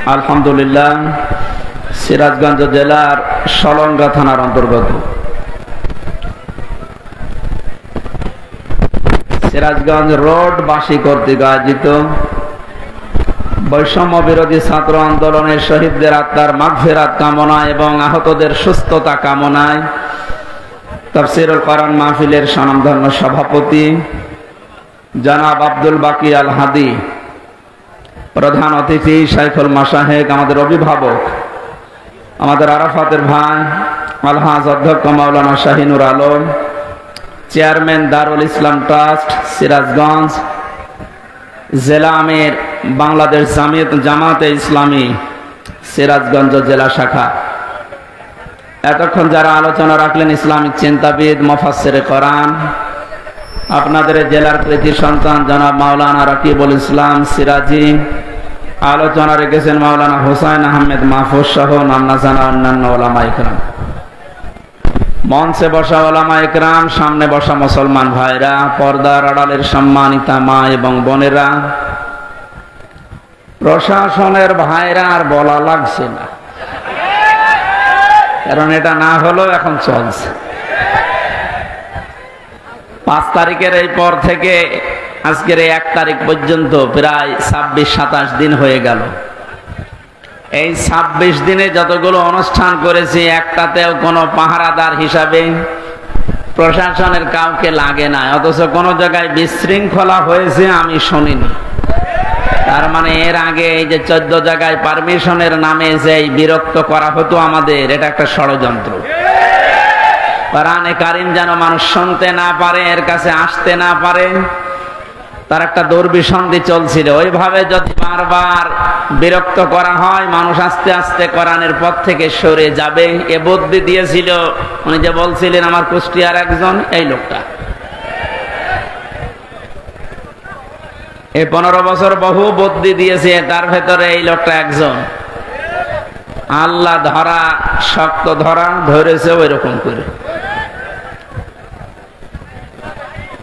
আলহামদুলিল্লাহ, সিরাজগঞ্জ জেলার সলঙ্গা থানার অন্তর্গত সিরাজগঞ্জ রোডবাসী কর্তৃক আয়োজিত বৈষম্য বিরোধী ছাত্র আন্দোলনের শহীদদের আত্মার মাগফিরাত কামনা এবং আহতদের সুস্থতা কামনায় তাফসীরুল কোরআন মাহফিলের স্বনামধন্য সভাপতি জনাব আব্দুল বাকি আল হাদি, প্রধান অতিথি শাইখুল মাশায়েখ, আমাদের অভিভাবক, আমাদের আরাফাতের ভাই আলহাজ অধ্যক্ষ মাওলানা শাহিনুর আলম, চেয়ারম্যান দারুল ইসলাম ট্রাস্ট সিরাজগঞ্জ, জেলা আমির বাংলাদেশ জামাতে ইসলামী সিরাজগঞ্জ জেলা শাখা, এতক্ষণ যারা আলোচনা রাখলেন ইসলামিক চিন্তাবিদ মুফাসসিরে কোরআন, আপনাদের জেলার কৃতি সন্তান জনাব মাওলানা রাকিবুল ইসলাম সিরাজি, আলোচনা রেখেছেন মাওলানা হুসাইন আহমেদ মাহফুজ সহ নামনা জানা অন্যান্য ওলামা ইকরাম, মঞ্চে বসা ওলামা ইকরাম, সামনে বসা মুসলমান ভাইরা, পর্দার আড়ালের সম্মানিতা মা এবং বোনেরা, প্রশাসনের ভাইরা, আর বলা লাগছে না কারণ এটা না হলেও এখন চলছে। 5 তারিখের এই পর থেকে আজকের এই 1 তারিখ পর্যন্ত প্রায় 26-27 দিন হয়ে গেল। এই 26 দিনে যতগুলো অনুষ্ঠান করেছি একটাতেও কোনো পাহারাদার হিসাবে প্রশাসনের কাউকে লাগে না, অথচ কোনো জায়গায় বিশৃঙ্খলা হয়েছে আমি শুনিনি। তার মানে এর আগে এই যে 14 জায়গায় পারমিশনের নামে যে বিরক্ত করা হতো আমাদের, এটা একটা ষড়যন্ত্র। কোরআনে কারীম যেন মানুষ শুনতে না পারে, এর কাছে আসতে না পারে, তার একটা দুর্বিসন্ধি চলছিল। ওইভাবে যদি বারবার বিরক্ত করা হয়, মানুষ আস্তে আস্তে কোরআনের পথ থেকে সরে যাবে। এ বুদ্ধি দিয়েছিল উনি যে বলছিলেন আমার কুষ্টিয়ার একজন, এই লোকটা। এই 15 বছর বহু বুদ্ধি দিয়েছে, তার ভেতরে এই লোকটা একজন। আল্লাহ ধরা, শক্ত ধরা, ধরেছে ওই রকম করে।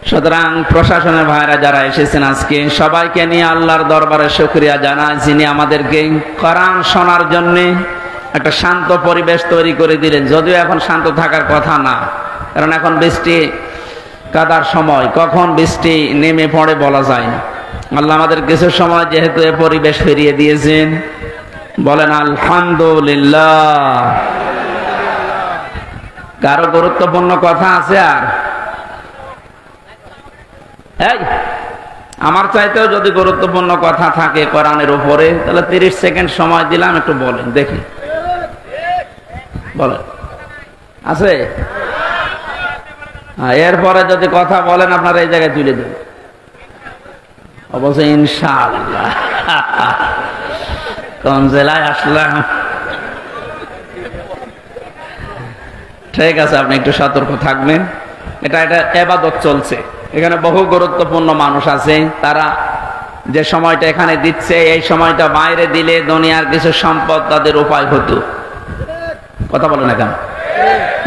সুতরাং প্রশাসনের ভাইরা যারা এসেছেন আজকে, সবাইকে নিয়ে আল্লাহর দরবারে শুকরিয়া জানাই, যিনি আমাদেরকে কোরআন শোনার জন্য একটা শান্ত পরিবেশ তৈরি করে দিলেন। যদিও এখন শান্ত থাকার কথা না, কারণ এখন বৃষ্টি কাদার সময়, কখন বৃষ্টি নেমে পড়ে বলা যায় না। আল্লাহ আমাদের কিছু সময় যেহেতু এ পরিবেশ ফিরিয়ে দিয়েছেন, বলেন আলহামদুলিল্লাহ। কারো গুরুত্বপূর্ণ কথা আছে? আর এই আমার চাইতেও যদি গুরুত্বপূর্ণ কথা থাকে কোরআনের উপরে, তাহলে 30 সেকেন্ড সময় দিলাম, একটু বলেন দেখি। বলেন, আছে? এরপরে যদি কথা বলেন আপনারা এই জায়গায় তুলে দেবেন অবশ্যই ইনশাআল্লাহ। কোন জেলায় আসলাম? ঠিক আছে, আপনি একটু সতর্ক থাকবেন। এটা ইবাদত চলছে, এখানে বহু গুরুত্বপূর্ণ মানুষ আছে। তারা যে সময়টা এখানে দিচ্ছে, এই সময়টা বাইরে দিলে দুনিয়ার কিছু সম্পদ তাদের উপায় হতো। কথা বলে না কেন?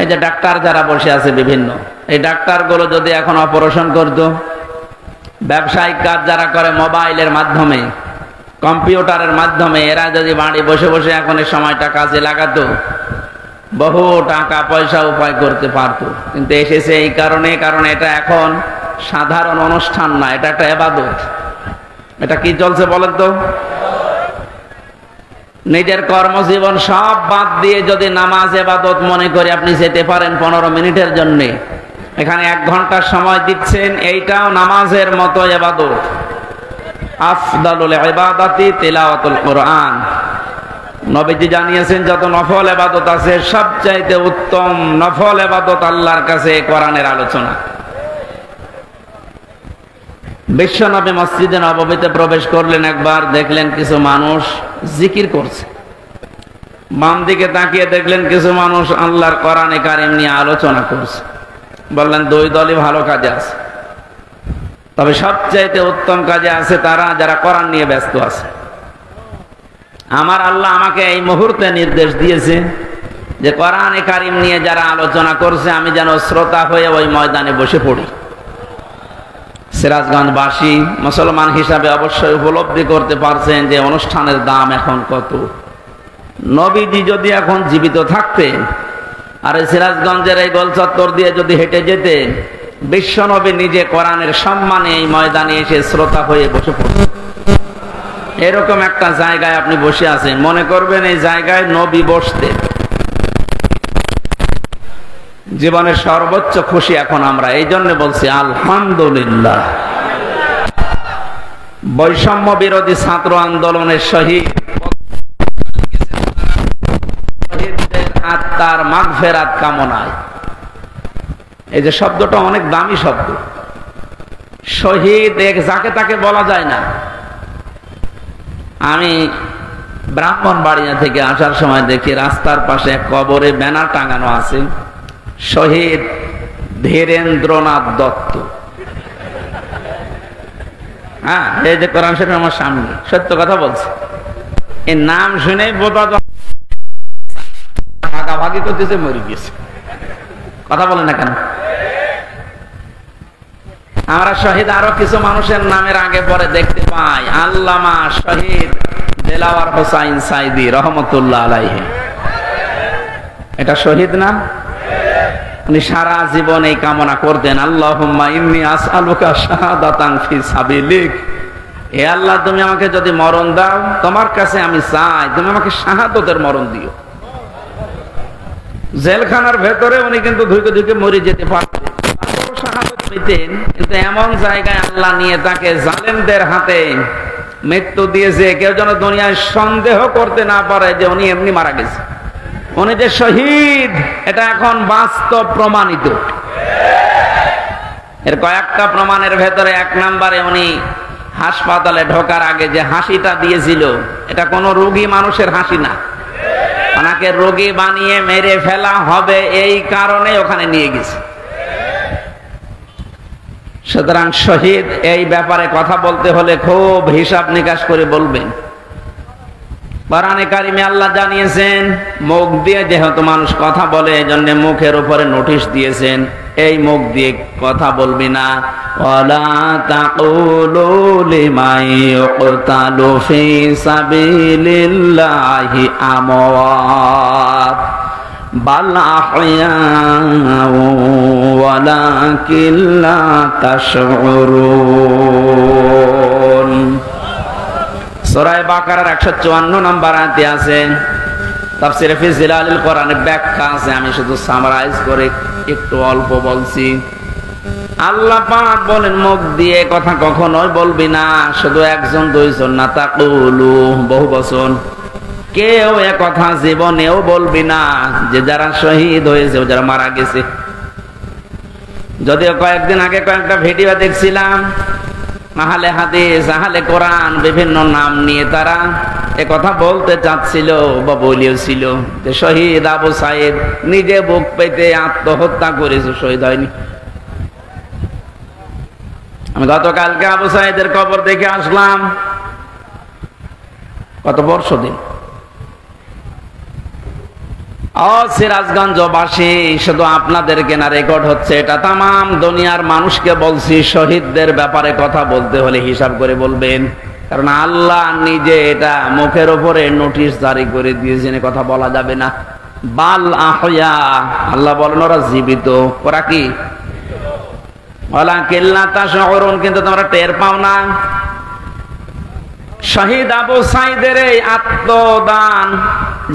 এই যে ডাক্তার যারা বসে আছে বিভিন্ন, এই ডাক্তারগুলো যদি এখন অপারেশন করতো, ব্যবসায়িক কাজ যারা করে মোবাইলের মাধ্যমে, কম্পিউটারের মাধ্যমে, এরা যদি বাড়ি বসে বসে এখন এই সময়টা কাজে লাগাতো, বহু টাকা পয়সা উপায় করতে পারতো। কিন্তু এসেছে এই কারণে, কারণ এটা এখন সাধারণ অনুষ্ঠান না, এটা একটা ইবাদত। এটা কি চলছে বলেন তো? নিজের কর্মজীবন সব বাদ দিয়ে যদি নামাজ ইবাদত মনে করে আপনি যেতে পারেন 15 মিনিটের জন্য, এখানে 1 ঘন্টার সময় দিচ্ছেন, এইটাও নামাজের মতো ইবাদত। আফদালুল ইবাদাতি তিলাওয়াতুল কোরআন। নবীজি জানিয়েছেন যত নফল ইবাদত আছে, সবচাইতে উত্তম নফল ইবাদত আল্লাহর কাছে কোরআনের আলোচনা। বিশ্বনবী মসজিদে নববীতে প্রবেশ করলেন, একবার দেখলেন কিছু মানুষ জিকির করছে। বাম দিকে তাকিয়ে দেখলেন কিছু মানুষ আল্লাহর কোরআনে কারীম নিয়ে আলোচনা করছে। বললেন 2 দলই ভালো কাজে আছে, তবে সবচাইতে উত্তম কাজে আছে তারা যারা কোরআন নিয়ে ব্যস্ত আছে। আমার আল্লাহ আমাকে এই মুহূর্তে নির্দেশ দিয়েছে যে কোরআনে কারীম নিয়ে যারা আলোচনা করছে, আমি যেন শ্রোতা হয়ে ওই ময়দানে বসে পড়ি। সিরাজগঞ্জবাসী মুসলমান হিসাবে অবশ্যই উপলব্ধি করতে পারছেন যে অনুষ্ঠানের দাম এখন কত। নবীজি যদি এখন জীবিত থাকতেন আর এই সিরাজগঞ্জের এই গোল চত্বর দিয়ে যদি হেঁটে যেতেন, বিশ্বনবী নিজে কোরআনের সম্মানে এই ময়দানে এসে শ্রোতা হয়ে বসে পড়তেন। এরকম একটা জায়গায় আপনি বসে আছেন, মনে করবেন এই জায়গায় নবী বসতেন। জীবনের সর্বোচ্চ খুশি এখন আমরা, এই জন্য বলছি আলহামদুলিল্লাহ। বৈষম্য বিরোধী ছাত্র আন্দোলনের শহীদদের আত্মার মাগফিরাত কামনায়, এই যে শব্দটা অনেক দামি শব্দ। শহীদ যাকে তাকে বলা যায় না। আমি ব্রাহ্মণবাড়িয়া থেকে আসার সময় দেখি রাস্তার পাশে এক কবরে ব্যানার টাঙানো আছে, শহীদ ধীরেন্দ্রনাথ দত্ত। হ্যাঁ, এই যে কোরআন শরীফ আমার সামনে, সত্য কথা বলছে। এই নাম শুনে বোধা ভাগাভাগি করতেছে, মরে গেছে। কথা বলে না কেন? আমরা শহীদ আরো কিছু মানুষের নামের আগে পরে দেখতে পাই। আল্লামা শহীদ দেলাওয়ার হোসাইন সাইদি রহমতুল্লাহ আলাইহি, এটা শহীদ না? উনি সারা জীবন এই কামনা করতেন, আল্লাহুম্মা ইন্নী আসআলুকা শাহাদাতান ফি সাবিলিক। হে আল্লাহ, তুমি আমাকে যদি মরণ দাও, তোমার কাছে আমি চাই তুমি আমাকে শাহাদাতের মরণ দিও। জেলখানার ভেতরে উনি কিন্তু ধুইকে ধুইকে মরে যেতে পারতেন, শাহাদাত পেতেন, কিন্তু এমন জায়গায় আল্লাহ নিয়ে তাকে জালেমদের হাতে মৃত্যু দিয়েছে, কেউ যেন দুনিয়ায় সন্দেহ করতে না পারে যে উনি এমনি মারা গেছে। উনি যে শহীদ এটা এখন বাস্তব প্রমাণিত। এর কয়েকটা প্রমাণের ভেতরে এক নম্বরে, উনি হাসপাতালে ঢোকার আগে যে হাসিটা দিয়েছিল, এটা কোনো রোগী মানুষের হাসি না। ওনাকে রোগী বানিয়ে মেরে ফেলা হবে এই কারণে ওখানে নিয়ে গেছে। সুতরাং শহীদ এই ব্যাপারে কথা বলতে হলে খুব হিসাব নিকাশ করে বলবেন। কোরআনে কারিমে আল্লাহ জানিয়েছেন, মুখ দিয়ে যেহেতু মানুষ কথা বলে, এই জন্য মুখের উপরে নোটিশ দিয়েছেন, এই মুখ দিয়ে কথা বলবি না। ওয়ালা তাকুলু লিমান ইউকতালু ফি সাবিলিল্লাহি আমওয়াত বাল আহইয়াউ ওয়ালাকিন লা তাশউরুন। সূরা বাকারার 154 নম্বর আয়াতে আছে, তাফসীরে ফি জিলালিল কোরআনের ব্যাখ্যা আছে, আমি শুধু সামারাইজ করে একটু অল্প বলছি। আল্লাহ পাক বলেন, মুখ দিয়ে কথা কখনোই বলবি না, শুধু একজন দুইজন না, তাকুলু বহু বচন। কেউ এ কথা জীবনেও বলবি না যে যারা শহীদ হয়েছে, যারা মারা গেছে। যদিও কয়েকদিন আগে কয়েকটা ভিডিও দেখছিলাম, আহলে হাদিস, আহলে কোরআন বিভিন্ন নাম নিয়ে তারা এ কথা বলতে চাচ্ছিল বা বলিয়েছিল যে শহীদ আবু সাইদ নিজে বুক পেতে আত্মহত্যা করেছে, শহীদ হয়নি। আমি গতকালকে আবু সাইদের কবর দেখে আসলাম, কত বর্ষ দিন। সিরাজগঞ্জবাসী, শুধু আপনাদেরকে না, রেকর্ড হচ্ছে এটা, তামাম দুনিয়ার মানুষকে বলছি, শহীদদের ব্যাপারে কথা বলতে হলে হিসাব করে বলবেন, কারণ আল্লাহ নিজে এটা মুখের উপরে নোটিশ জারি করে দিয়েছেন, কথা বলা যাবে না। বাল আহইয়া, আল্লাহ বলেন ওরা জীবিত, ওরা কি ওয়ালাকিন লা তাশউরুন, কিন্তু তোমরা টের পাও না। শহীদ আবু সাইদের এই আত্মদান,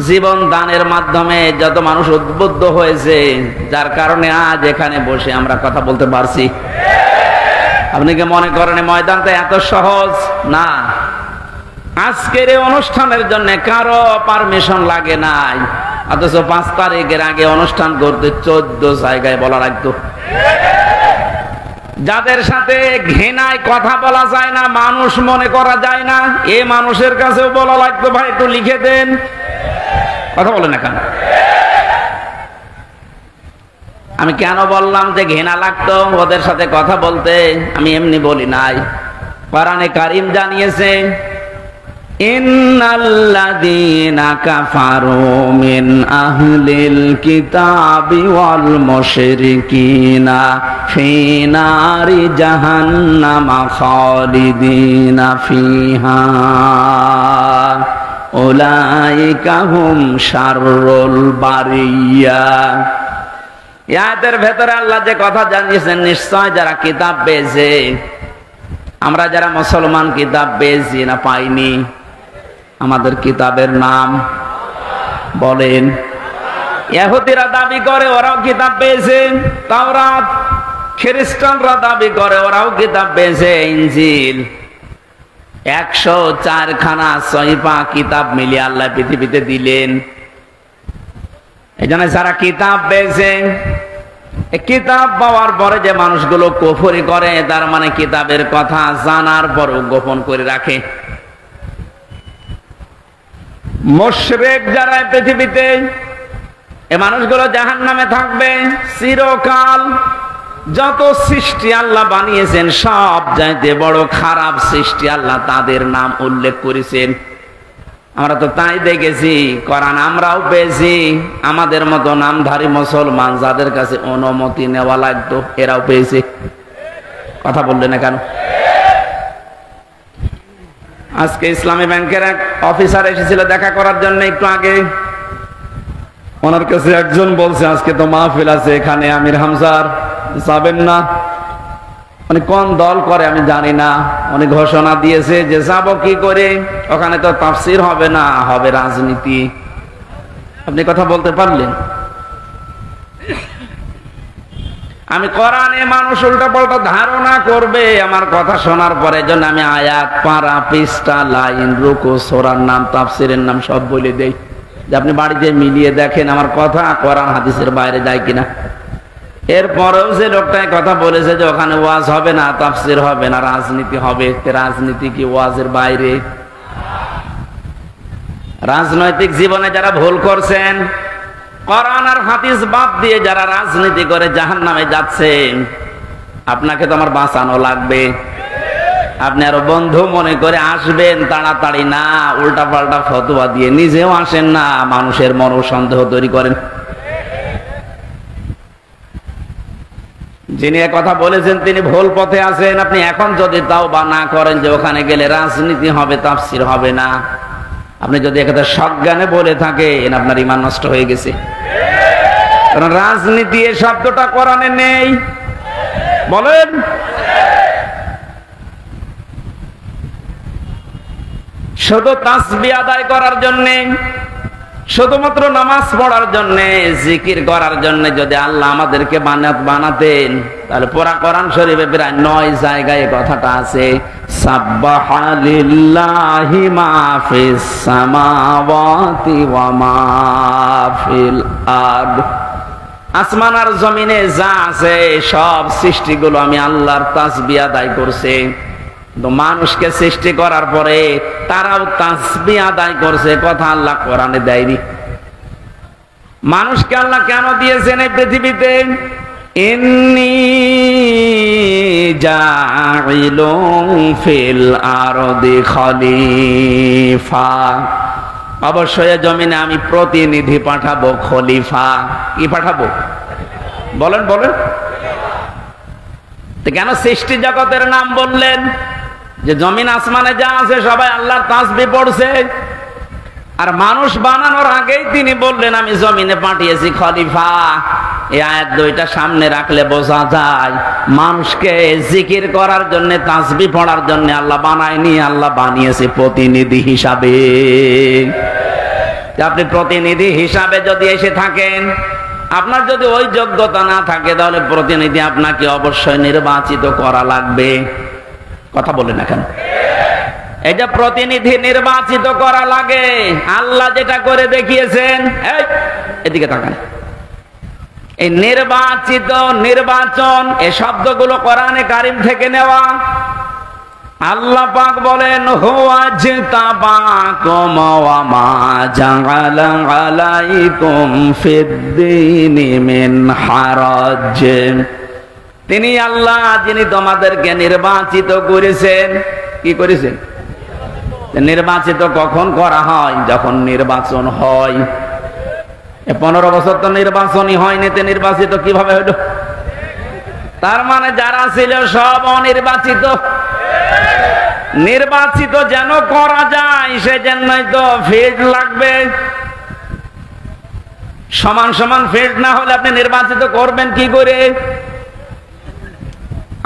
জীবন দানের মাধ্যমে যত মানুষ উদ্বুদ্ধ হয়েছে, যার কারণে আজ এখানে বসে আমরা কথা বলতে পারছি। আপনি কি মনে করেন ময়দানটা এত সহজ না? আজকের এই অনুষ্ঠানের জন্য কারো পারমিশন লাগে নাই, অথচ 5 তারিখের আগে অনুষ্ঠান করতে 14 জায়গায় বলা লাগতো। যাদের সাথে ঘৃণায় কথা বলা যায় না, মানুষ মনে করা যায় না, এই মানুষের কাছেও বলা লাগতো, ভাই একটু লিখে দেন। কথা বলে না কেন? আমি কেন বললাম যে ঘৃণা লাগতো ওদের সাথে কথা বলতে? আমি এমনি বলি নাই। কোরআনে কারীম জানিয়েছে, ইন্নাল্লাযীনা কাফারু মিন আহলিল কিতাবি ওয়াল মুশরিকিনা ফী নারি জাহান্নামা খালিদিনা ফিহা উলাইকা হুম শাররুল বারিয়া। আয়াতের ভেতরে আল্লাহ যে কথা জানিয়েছেন, নিশ্চয় যারা কিতাব পেয়েছে, আমরা যারা মুসলমান কিতাব পেয়েছি না পাইনি? আমাদের কিতাবের নাম বলেন। ইহুদিরা দাবি করে ওরাও কিতাব পেয়েছে তাওরাত, খ্রিস্টানরা দাবি করে ওরাও কিতাব পেয়েছে ইনজিল। 104 খানা সহিফা কিতাব মিলিয়ে আল্লাহ পৃথিবীতে দিলেন। এই জন্য যারা কিতাব পেয়েছে, কিতাব পাওয়ার পরে যে মানুষগুলো কুফরি করে, তার মানে কিতাবের কথা জানার পরও গোপন করে রাখে। মুশরিক যারা পৃথিবীতে, এই মানুষগুলো জাহান্নামে থাকবে চিরকাল। যত সৃষ্টি আল্লাহ বানিয়েছেন সব চাইতে বড় খারাপ সৃষ্টি আল্লাহ তাদের নাম উল্লেখ করেছেন। আমরা তো তাই দেখেছি, কোরআন আমরাও পেয়েছি। আমাদের মতো নামধারী মুসলমান যাদের কাছে অনুমতি নেওয়া লাগতো, এরাও পেয়েছে। কথা বললেন না কেন? আজকে ইসলামী ব্যাংকের এক অফিসার এসেছিল দেখা করার জন্য একটু আগে। ওনার কাছে একজন বলছে আজকে তো মাহফিল আছে এখানে আমির হামজার, যাবেন না? উনি কোন দল করে আমি জানি না, উনি ঘোষণা দিয়েছে যে যাবো কি করে, ওখানে তো তাফসীর হবে না, হবে রাজনীতি। আপনি কথা বলতে পারলেন? আমি কোরআনে মানুষ উল্টা পাল্টা ধারণা করবে আমার কথা শোনার পরে, জন্য আমি আয়াত, পারা, পৃষ্ঠা, লাইন, রুকু, সূরার নাম, তাফসীরের নাম সব বলে দেই, যে আপনি বাড়িতে মিলিয়ে দেখেন আমার কথা কোরআন হাদিসের বাইরে যায় কিনা। এরপরেও যে লোকটা কথা বলেছে যে ওখানে ওয়াজ হবে না, তাফসীর হবে না, রাজনীতি হবে, রাজনীতি কি ওয়াজের বাইরে? রাজনৈতিক জীবনে যারা ভুল করছেন, কোরআন আর হাদিস বাদ দিয়ে যারা রাজনীতি করে জাহান্নামে যাচ্ছেন, আপনাকে তো আমার বাঁচানো লাগবে। আপনি আরো বন্ধু মনে করে আসবেন তাড়াতাড়ি না, উল্টা পাল্টা ফতোয়া দিয়ে নিজেও আসেন না, মানুষের মনও সন্দেহ তৈরি করেন। যিনি কথা বলেছেন তিনি ভুল পথে আছেন। আপনি এখন যদি তাওবা না করেন যে ওখানে গেলে রাজনীতি হবে, তাফসীর হবে না, আপনি যদি একথা সজ্ঞানে বলে থাকেন, আপনার ঈমান নষ্ট হয়ে গেছে। কারণ রাজনীতি এই শব্দটা কোরআনে নেই। বলেন, শুধু তাসবিহ আদায় করার জন্যে, শুধুমাত্র নামাজ পড়ার জন্য, জিকির করার জন্য যদি আল্লাহ আমাদেরকে বানাতেন, তাহলে পুরা কোরআন শরীফে প্রায় 9 জায়গায় কথাটা আছে, সাব্বাহা লিল্লাহি মা ফিস সামাওয়াতি ওয়া মা ফিল আরদ। আসমান আর জমিনে যা আছে সব সৃষ্টিগুলো আমি আল্লাহর তাসবিহ আদায় করছে। তো মানুষকে সৃষ্টি করার পরে তারাও তাসবিহ আদায় করছে, কথা আল্লাহ কোরআনে দেয়নি। মানুষকে আল্লাহ কেন দিয়েছেন এই পৃথিবীতে? ইন্নী জাইলুন ফিল আরদি খলিফা, অবশ্যই জমিনে আমি প্রতিনিধি পাঠাবো, খলিফা। কি পাঠাবো? বলেন বলেন। তো কেন সৃষ্টি জগতের নাম বললেন? যে জমিন আসমানে যা আছে সবাই আল্লাহর তাসবিহ পড়ছে, আর মানুষ বানানোর আগেই তিনি বললেন আমি জমিনে পাঠিয়েছি খলিফা। এই আয়াত দুইটা সামনে রাখলে বোঝা যায় মানুষকে জিকির করার জন্য, তাসবিহ পড়ার জন্য আল্লাহ বানায়নি, আল্লাহ বানিয়েছে প্রতিনিধি হিসাবে। আপনি প্রতিনিধি হিসাবে যদি এসে থাকেন, আপনার যদি ওই যোগ্যতা না থাকে, তাহলে প্রতিনিধি আপনাকে অবশ্যই নির্বাচিত করা লাগবে। কথা বলে না কেন? এই যে প্রতিনিধি নির্বাচিত করা লাগে, আল্লাহ যেটা করে দেখিয়েছেন, এদিকে তাকান, এই নির্বাচিত, নির্বাচন, এই শব্দগুলো কোরআনে কারিম থেকে নেওয়া। আল্লাহ পাক বলেন হুয়া জিতাবাকুম ওয়া মা জাআলা আলাইকুম ফিদ-দীনি মিন হারাজ। তিনি আল্লাহ যিনি তোমাদেরকে নির্বাচিত করেছেন। কি করেছেন? নির্বাচিত কখন করা হয়? যখন নির্বাচন হয়। 15 বছর তো নির্বাচনই হয়নি, নির্বাচিত কিভাবে হলো? তার মানে যারা ছিল সব অনির্বাচিত। নির্বাচিত যেন করা যায় সেজন্যই তো ফিল্ড লাগবে। সমান সমান ফিল্ড না হলে আপনি নির্বাচিত করবেন কি করে?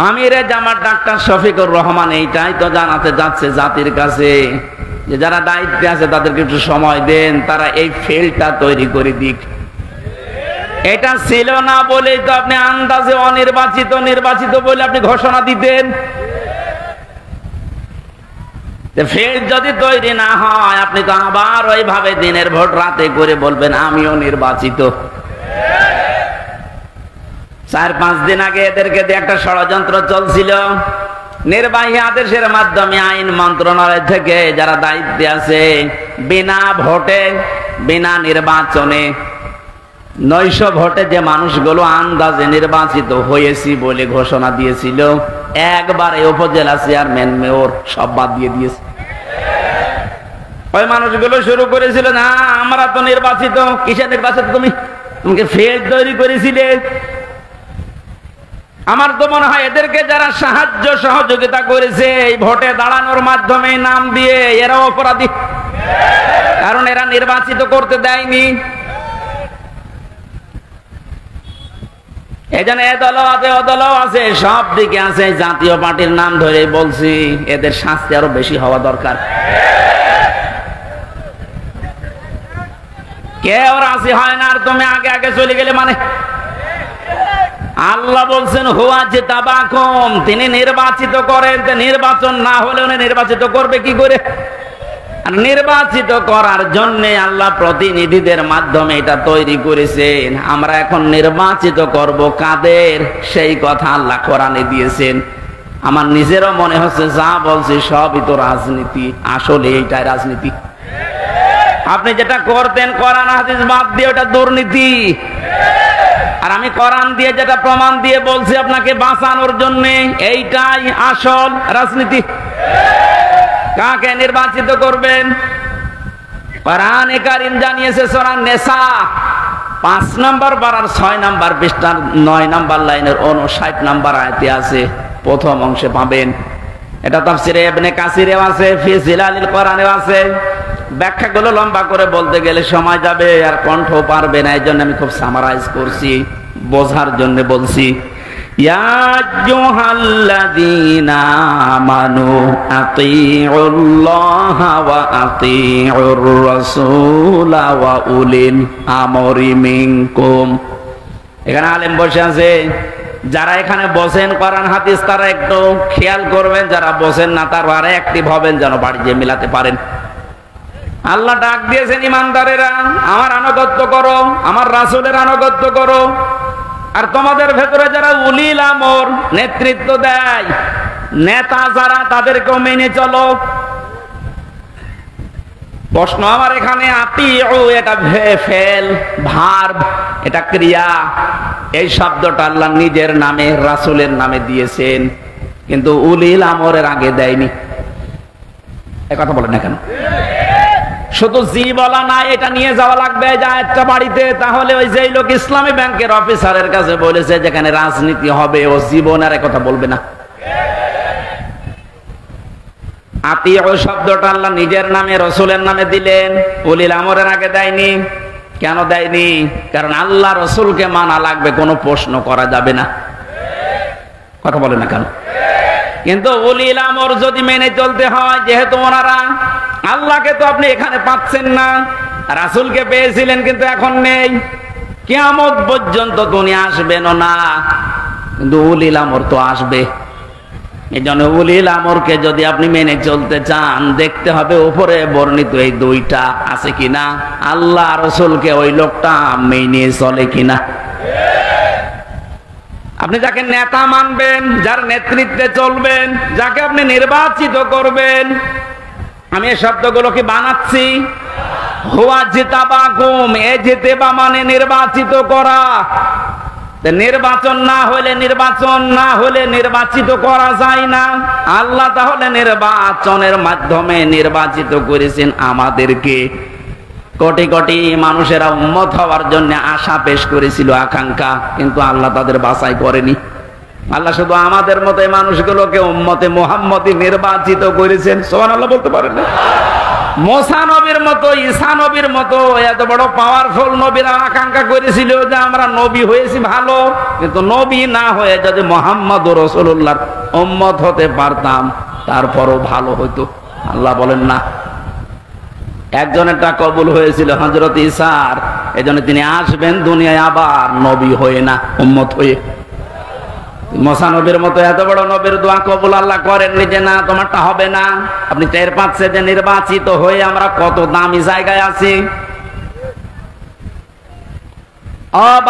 আমিরে জামাত ডাক্তার শফিকুর রহমান এইটাই তো জানাতে যাচ্ছে জাতির কাছে, যে যারা দায়িত্বে আছে তাদেরকে একটু সময় দেন, তারা এই ফিল্ডটা তৈরি করে দিক। এটা ছিল না বলেই তো আপনি আন্দাজে অনির্বাচিত নির্বাচিত বলে আপনি ঘোষণা দিতেন। ফিল্ড যদি তৈরি না হয় আপনি তো আবার ওইভাবে দিনের ভোট রাতে করে বলবেন আমিও নির্বাচিত। 4-5 দিন আগে এদেরকে দিয়ে একটা ষড়যন্ত্র চলছিল। নির্বাহী আদেশের মাধ্যমে আইন মন্ত্রণালয় থেকে যারা দায়িত্বে আছে বিনা ভোটে বিনা নির্বাচনে 900 ভোটে যে মানুষগুলো আন্দাজে নির্বাচিত হয়েছি বলে ঘোষণা দিয়েছিল, একবারে উপজেলা চেয়ারম্যান মেয়র সব বাদ দিয়ে দিয়েছে। ওই মানুষগুলো শুরু করেছিল, না আমরা তো নির্বাচিত। কিসে নির্বাচিত? তুমি ফিল্ড তৈরি করেছিলে। আমার তো মনে হয় এদেরকে যারা সাহায্য সহযোগিতা করেছে এই ভোটে দাঁড়ানোর মাধ্যমে নাম দিয়ে, এরা অপরাধী, কারণ এরা নির্বাচিত করতে দেয়নি। এজন্য এ দলও আছে ও দলও আছে, সব দিকে আছে। জাতীয় পার্টির নাম ধরে বলছি এদের শাস্তি আরো বেশি হওয়া দরকার। কেউ রাজি হয় না আর তুমি আগে আগে চলে গেলে মানে? আল্লাহ বলছেন হুয়া জিতাবাকুম, তিনি নির্বাচিত করেন। নির্বাচন না হলে উনি নির্বাচিত করবে কি করে? আর নির্বাচিত করার জন্য আল্লাহ প্রতিনিধিদের মাধ্যমে এটা তৈরি করেছেন। আমরা এখন নির্বাচিত করব কাদের, সেই কথা আল্লাহ কোরআনে দিয়েছেন। আমার নিজেরও মনে হচ্ছে যা বলছি সবই তো রাজনীতি। আসলে এইটাই রাজনীতি। আপনি যেটা করতেন কোরআন হাদিস বাদ দিয়ে ওটা দুর্নীতি। আর আমি কোরআন দিয়ে যেটা প্রমাণ দিয়ে বলছি আপনাকে বাঁচানোর জন্য, এইটাই আসল রাজনীতি। কাকে নির্বাচিত করবেন? কোরআনে কারীম জানিয়েছে সূরা নিসা 5 নম্বর পারার 6 নম্বর পৃষ্ঠার 9 নম্বর লাইনের 59 নম্বর আয়াতে আছে, প্রথম অংশে পাবেন। এটা তাফসিরে ইবনে কাসিরেও আছে, ফি জিলালিল কোরআনেও আছে। ব্যাখ্যাগুলো লম্বা করে বলতে গেলে সময় যাবে আর কণ্ঠ পারবে না, এজন্য আমি খুব সামারাইজ করছি, বোঝার জন্য বলছি। ইয়া আইয়ুহাল্লাযীনা আমানু আতিউল্লাহা ওয়া আতিউর রাসূলা ওয়া উলিল আমরি মিনকুম। এখানে আলেম বসে আছে, যারা এখানে বসেন কোরআন হাদিস তারা একটু খেয়াল করবেন, যারা বসেন না তারা আরে অ্যাক্টিভ হবেন যেন বাড়ি যেয়ে মিলাতে পারেন। আল্লাহ ডাক দিয়েছেন ইমানদারেরা আমার আনুগত্য করো, আমার রাসূলের আনুগত্য করো। আর তোমাদের ভেতরে যারা উলিল আমর, নেতৃত্ব দেয়, নেতা যারা, তাদেরকেও মেনে চলো। প্রশ্ন আমার এখানে, আতিউ এটা ফেল, ভার্ব, এটা ক্রিয়া। এই শব্দটা আল্লাহ নিজের নামে রাসূলের নামে দিয়েছেন, কিন্তু উলিল আমরের আগে দেয়নি। এই কথা বলেন না কেন? শুধু জি বলা না, এটা নিয়ে যাওয়া লাগবে যা একটা বাড়িতে। তাহলে ওই যে লোক ইসলামী ব্যাংকের অফিসারের কাছে বলেছে যেখানে রাজনীতি হবে ও জীবন আর কথা বলবে না। আতিউ শব্দটা আল্লাহ নিজের নামে রাসূলের নামে দিলেন, উলিল আমরের আগে দেয়নি। কেন দেয়নি? কারণ আল্লাহ রাসূলকে মানা লাগবে, কোনো প্রশ্ন করা যাবে না। কথা বলে না কেন? কিন্তু উলিল আমর যদি মেনে চলতে হয়, যেহেতু ওনারা আল্লাহকে তো আপনি এখানে পাচ্ছেন না, রাসূলকে পেয়েছিলেন কিন্তু এখন নেই, কিয়ামত পর্যন্ত উনি আসবেন না, কিন্তু উলিল আমর তো আসবে। এই জন্য উলিল আমরকে যদি আপনি মেনে চলতে চান, দেখতে হবে উপরে বর্ণিত এই দুইটা আছে কিনা, আল্লাহ রাসূলকে ওই লোকটা মেনে চলে কিনা। আপনি যাকে নেতা মানবেন, যার নেতৃত্বে চলবেন, যাকে আপনি নির্বাচিত করবেন, আমি এই শব্দগুলো কি বানাচ্ছি? হুয়া জিতাবাকুম, এ জিতেবা মানে নির্বাচিত করা। নির্বাচন না হলে নির্বাচিত করা যায় না। আল্লাহ তাহলে নির্বাচনের মাধ্যমে নির্বাচিত করেছেন আমাদেরকে। কোটি কোটি মানুষেরা উম্মত হওয়ার জন্য আশা পেশ করেছিল, আকাঙ্ক্ষা, কিন্তু আল্লাহ তাদের বাছাই করেনি। আল্লাহ শুধু আমাদের মতো মানুষগুলোকে উম্মতে মুহাম্মদী নির্বাচিত করেছেন। সুবহানাল্লাহ বলতে পারেন না? মুসা নবীর মতো, ঈসা নবীর মতো এত বড় পাওয়ারফুল নবীরা আকাঙ্ক্ষা করেছিল যে আমরা নবী হয়েছি ভালো, কিন্তু নবী না হয়ে যদি মুহাম্মদ রাসূলুল্লাহর উম্মত হতে পারতাম তারপরও ভালো হতো। আল্লাহ বলেন না। একজনেরটা কবুল হয়েছিল হযরত ঈসার, এজন্য তিনি আসবেন দুনিয়ায় আবার নবী হয়ে না, উম্মত হয়ে। মুসা নবীর মতো এত বড় নবীর দোয়া কবুল আল্লাহ করেননি যে না তোমারটা হবে না। আপনি টের পাচ্ছেন যে নির্বাচিত হয়ে আমরা কত দামি জায়গায় আছি।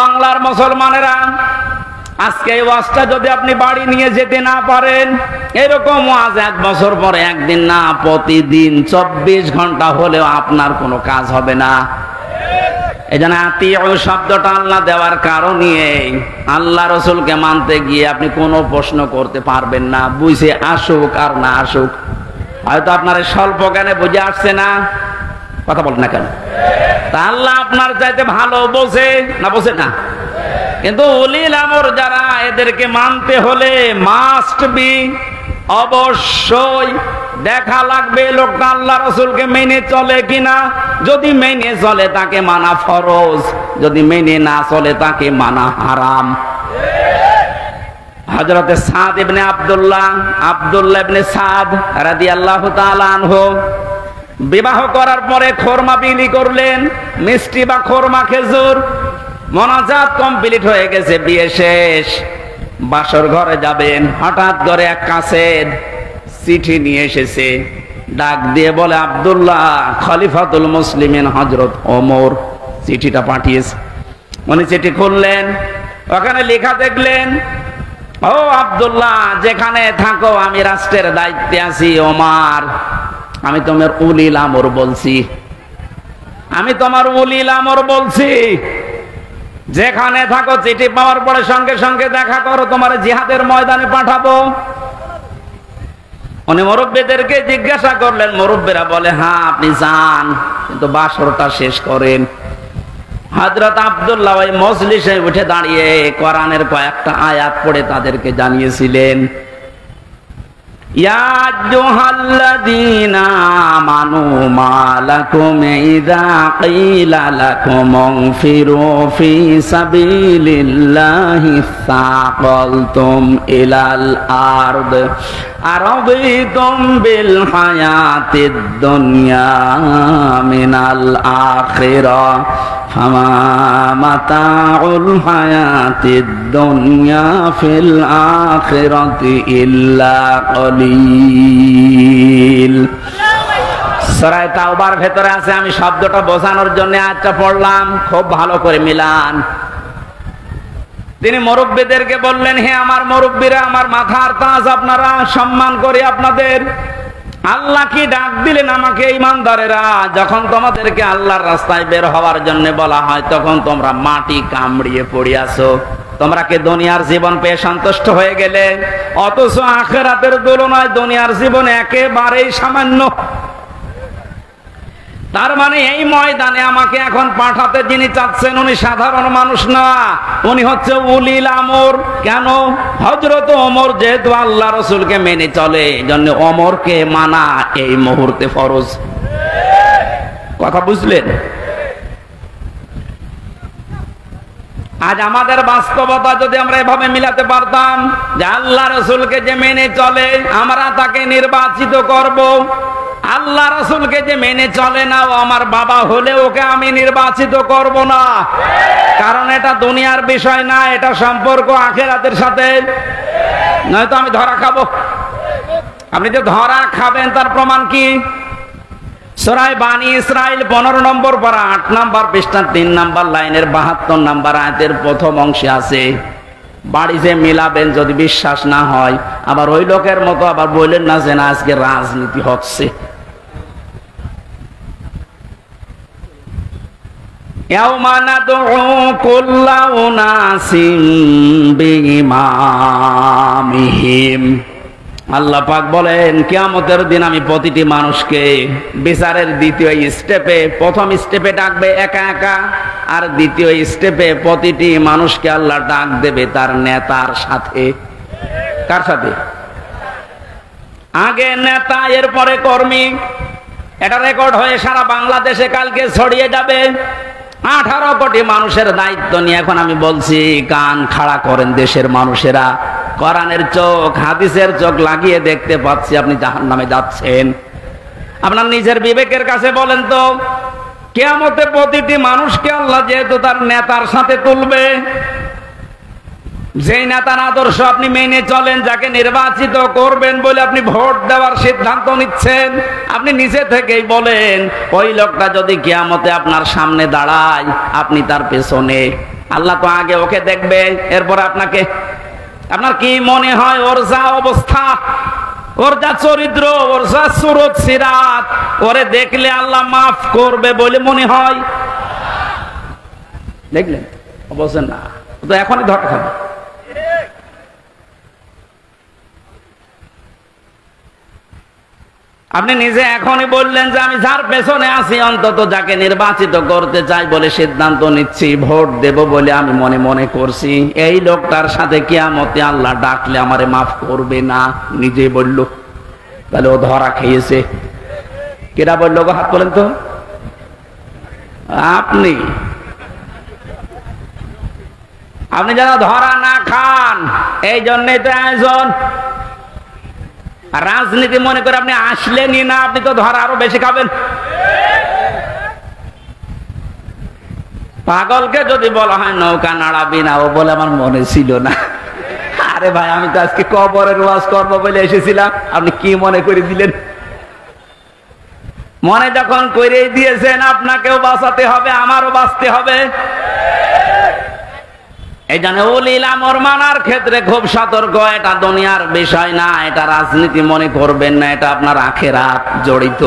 বাংলার মুসলমানেরা, আজকে এই ওয়াজটা যদি আপনি বাড়ি নিয়ে যেতে না পারেন, এরকম ওয়াজ 1 বছর পরে একদিন না, প্রতিদিন 24 ঘন্টা হলেও আপনার কোনো কাজ হবে না। এজন্য আতিউ শব্দটা আল্লাহ দেওয়ার কারণে আল্লাহ রসুলকে মানতে গিয়ে আপনি কোনো প্রশ্ন করতে পারবেন না, বুঝে আসুক আর না আসুক। হয়তো আপনার স্বল্প জ্ঞানে বুঝে আসছে না, কথা বলেন না কেন? তা আল্লাহ আপনার চাইতে ভালো বোঝে না, বোঝে না? কিন্তু উলিল আমর যারা, এদেরকে মানতে হলে মাস্ট বি, অবশ্যই দেখা লাগবে লোকটা আল্লাহ রসুলকে মেনে চলে কিনা। যদি মেনে চলে তাকে মানা ফরজ, যদি মেনে না চলে তাকে মানা হারাম। হযরতে সাদ ইবনে আব্দুল্লাহ ইবনে সাদ রাদিয়াল্লাহু তাআলা আনহু বিবাহ করার পরে খোরমা বিলি করলেন, মিষ্টি বা খোরমা খেজুর। মোনাজাত কমপ্লিট হয়ে গেছে, বিয়ে শেষ, বাসর ঘরে যাবেন। হঠাৎ করে এক কাছের চিঠি নিয়ে এসেছে, ডাক দিয়ে বলে আব্দুল্লাহ খলিফাতুল মুসলিমিন হযরত ওমর চিঠিটা পাঠিয়েছে। উনি চিঠি খুললেন, ওখানে লেখা দেখলেন, ও আব্দুল্লাহ যেখানে থাকো আমি রাষ্ট্রের দায়িত্বে আছি। ওমর, আমি তোমার উলিল আমর বলছি, আমি তোমার উলিল আমর বলছি। যেখানে থাকো চিঠি পাওয়ার পরে সঙ্গে সঙ্গে দেখা করো, তোমার জিহাদের ময়দানে পাঠাবো। উনি মুরব্বীদেরকে জিজ্ঞাসা করলেন, মুরব্বীরা বলে হ্যাঁ আপনি যান, কিন্তু বাসরটা শেষ করেন। হযরত আব্দুল্লাহ ওই মজলিসে উঠে দাঁড়িয়ে কোরআনের কয়েকটা আয়াত পড়ে তাদেরকে জানিয়েছিলেন, ইয়া আইয়ুহাল্লাযীনা আমানু মা লাকুম ইযা ক্বিলা লাকুম ইনফিরু ফি সাবিলিল্লাহি সাকালতুম ইলাল আরদ আরাদিতুম বিল হায়াতিদ দুনিয়া মিনাল আখিরাহ ফামা মাতাউল হায়াতিদ দুনিয়া ফিল আখিরাতি ইল্লা কলিল। সূরা তাওবার ভেতরে আছে, আমি শব্দটা বোঝানোর জন্য আয়াতটা পড়লাম, খুব ভালো করে মিলান। তিনি মুরব্বীদেরকে বললেন, হে আমার মুরব্বীরা, আমার মাথার তাজ, আপনারা সম্মান করে আপনাদের। আল্লাহ কি ডাক দিলেন আমাকে, ঈমানদারেরা, যখন তোমাদেরকে আল্লাহর রাস্তায় বের হওয়ার জন্য বলা হয় তখন তোমরা মাটি কামড়িয়ে পড়ে আছো। তোমরা কি দুনিয়ার জীবন পেয়ে সন্তুষ্ট হয়ে গেলে? অথচ আখিরাতের তুলনায় দুনিয়ার জীবন একেবারেই সামান্য। তার মানে এই ময়দানে আমাকে এখন পাঠাতে যিনি চাচ্ছেন উনি সাধারণ মানুষ না, উনি হচ্ছে উলিল আমর। কেন? হযরত ওমর যেহেতু আল্লাহ রসুলকে মেনে চলে, এজন্য ওমরকে মানা এই মুহূর্তে ফরজ। কথা বুঝলেন? আজ আমাদের বাস্তবতা যদি আমরা এভাবে মিলাতে পারতাম যে আল্লাহ রসুলকে যে মেনে চলে আমরা তাকে নির্বাচিত করব, আল্লাহ রসুলকে যে মেনে চলে না ও আমার বাবা হলে ওকে আমি নির্বাচিত করব না, কারণ এটা দুনিয়ার বিষয় না, এটা সম্পর্ক আখিরাতের সাথে। নয়তো আমি ধরা খাবো। আপনি যে ধরা খাবেন তার প্রমাণ কি? সূরা বানী ইসরাইল 15 নম্বর পারা 8 নম্বর পৃষ্ঠা 3 নম্বর লাইনের 72 নম্বর আয়াতের প্রথম অংশে আছে। বাড়িতে মিলাবেন যদি বিশ্বাস না হয়, আবার ওই লোকের মতো আবার বললেন না যে না আজকে রাজনীতি হচ্ছে। ইয়াউমা নাদউ কুল্লা উনাসিম বিইমামিহিম। আল্লাহ পাক বলেন কিয়ামতের দিন আমি প্রতিটি মানুষকে বিচারের দ্বিতীয় স্টেপে, প্রথম স্টেপে ডাকবে একা একা, আর দ্বিতীয় স্টেপে প্রতিটি মানুষকে আল্লাহ ডাক দেবে তার নেতার সাথে। কার সাথে? আগে নেতা, এরপরে কর্মী। এটা রেকর্ড হয়ে সারা বাংলাদেশে কালকে ছড়িয়ে যাবে। 18 কোটি মানুষের দায়িত্ব নিয়ে এখন আমি বলছি, কান খাড়া করেন দেশের মানুষেরা। কোরআনের চোখ, হাদিসের চোখ লাগিয়ে দেখতে পাচ্ছি আপনি জাহান্নামে যাচ্ছেন। আপনার নিজের বিবেকের কাছে বলেন তো, কিয়ামতে প্রতিটি মানুষকে আল্লাহ যেহেতু তার নেতার সাথে তুলবে, যেই নেতার আদর্শ আপনি মেনে চলেন, যাকে নির্বাচিত করবেন বলে আপনি ভোট দেওয়ার সিদ্ধান্ত নিচ্ছেন, আপনি নিজে থেকেই বলেন ওই লোকটা যদি কিয়ামতে আপনার সামনে দাঁড়ায়, আপনি তার পেছনে। আল্লাহ তো আগে ওকে দেখবে, এরপর আপনাকে। আপনার কি মনে হয় ওর যা অবস্থা, ওর যা চরিত্র, ওর যা সুরত সিরাত, ওরে দেখলে আল্লাহ মাফ করবে বলে মনে হয়? দেখলেন? অবশ্যই না, তো এখনই ধরা খাবে। আপনি নিজে এখনই বললেন যে আমি যার পেছনে আছি, অন্তত যাকে নির্বাচিত করতে চাই বলে সিদ্ধান্ত নিচ্ছি, ভোট দেব বলে আমি মনে মনে করছি, এই লোকটার সাথে কিয়ামতে আল্লাহ ডাকলে আমারে মাফ করবে না, নিজে বলল। তাহলে ও ধরা খেয়েছে। কেরা বলল গো? হাত তোলেন তো। আপনি আপনি যারা ধরা না খান, এই জন্যই তো আয়োজন। রাজনীতি মনে করে আপনি আসলেনই না, আপনি তো ধরা আরো বেশি খাবেন। পাগলকে যদি বলা হয় নৌকা নাড়াবি না, ও বলে আমার মনে ছিল না। আরে ভাই, আমি তো আজকে কবরের ওয়াজ করবো বলে এসেছিলাম, আপনি কি মনে করে দিলেন? মনে যখন করেই দিয়েছেন, আপনাকেও বাঁচাতে হবে, আমারও বাঁচতে হবে। এই জন্য উলিল আমর মানার ক্ষেত্রে খুব সতর্ক। এটা দুনিয়ার বিষয় না, এটা রাজনীতি মনে করবেন না, এটা আপনার আখিরাত জড়িত।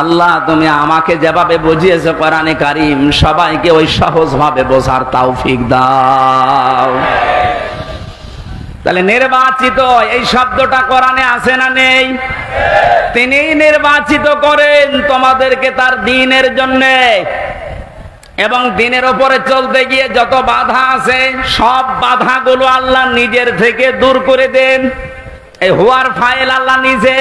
আল্লাহ তুমি আমাকে যেভাবে বুঝিয়েছো কোরআনে কারীম, সবাইকে ওই সহজ ভাবে বোঝার তৌফিক দাও। তাহলে নির্বাচিত এই শব্দটা কোরআনে আছে না নেই? তিনি নির্বাচিত করেন তোমাদেরকে তার দ্বীনের জন্য, এবং দ্বীনের উপরে চলতে গিয়ে যত বাধা আছে সব বাধাগুলো আল্লাহ নিজের থেকে দূর করে দেন। এই হুয়ার ফাইল আল্লাহ নিজে।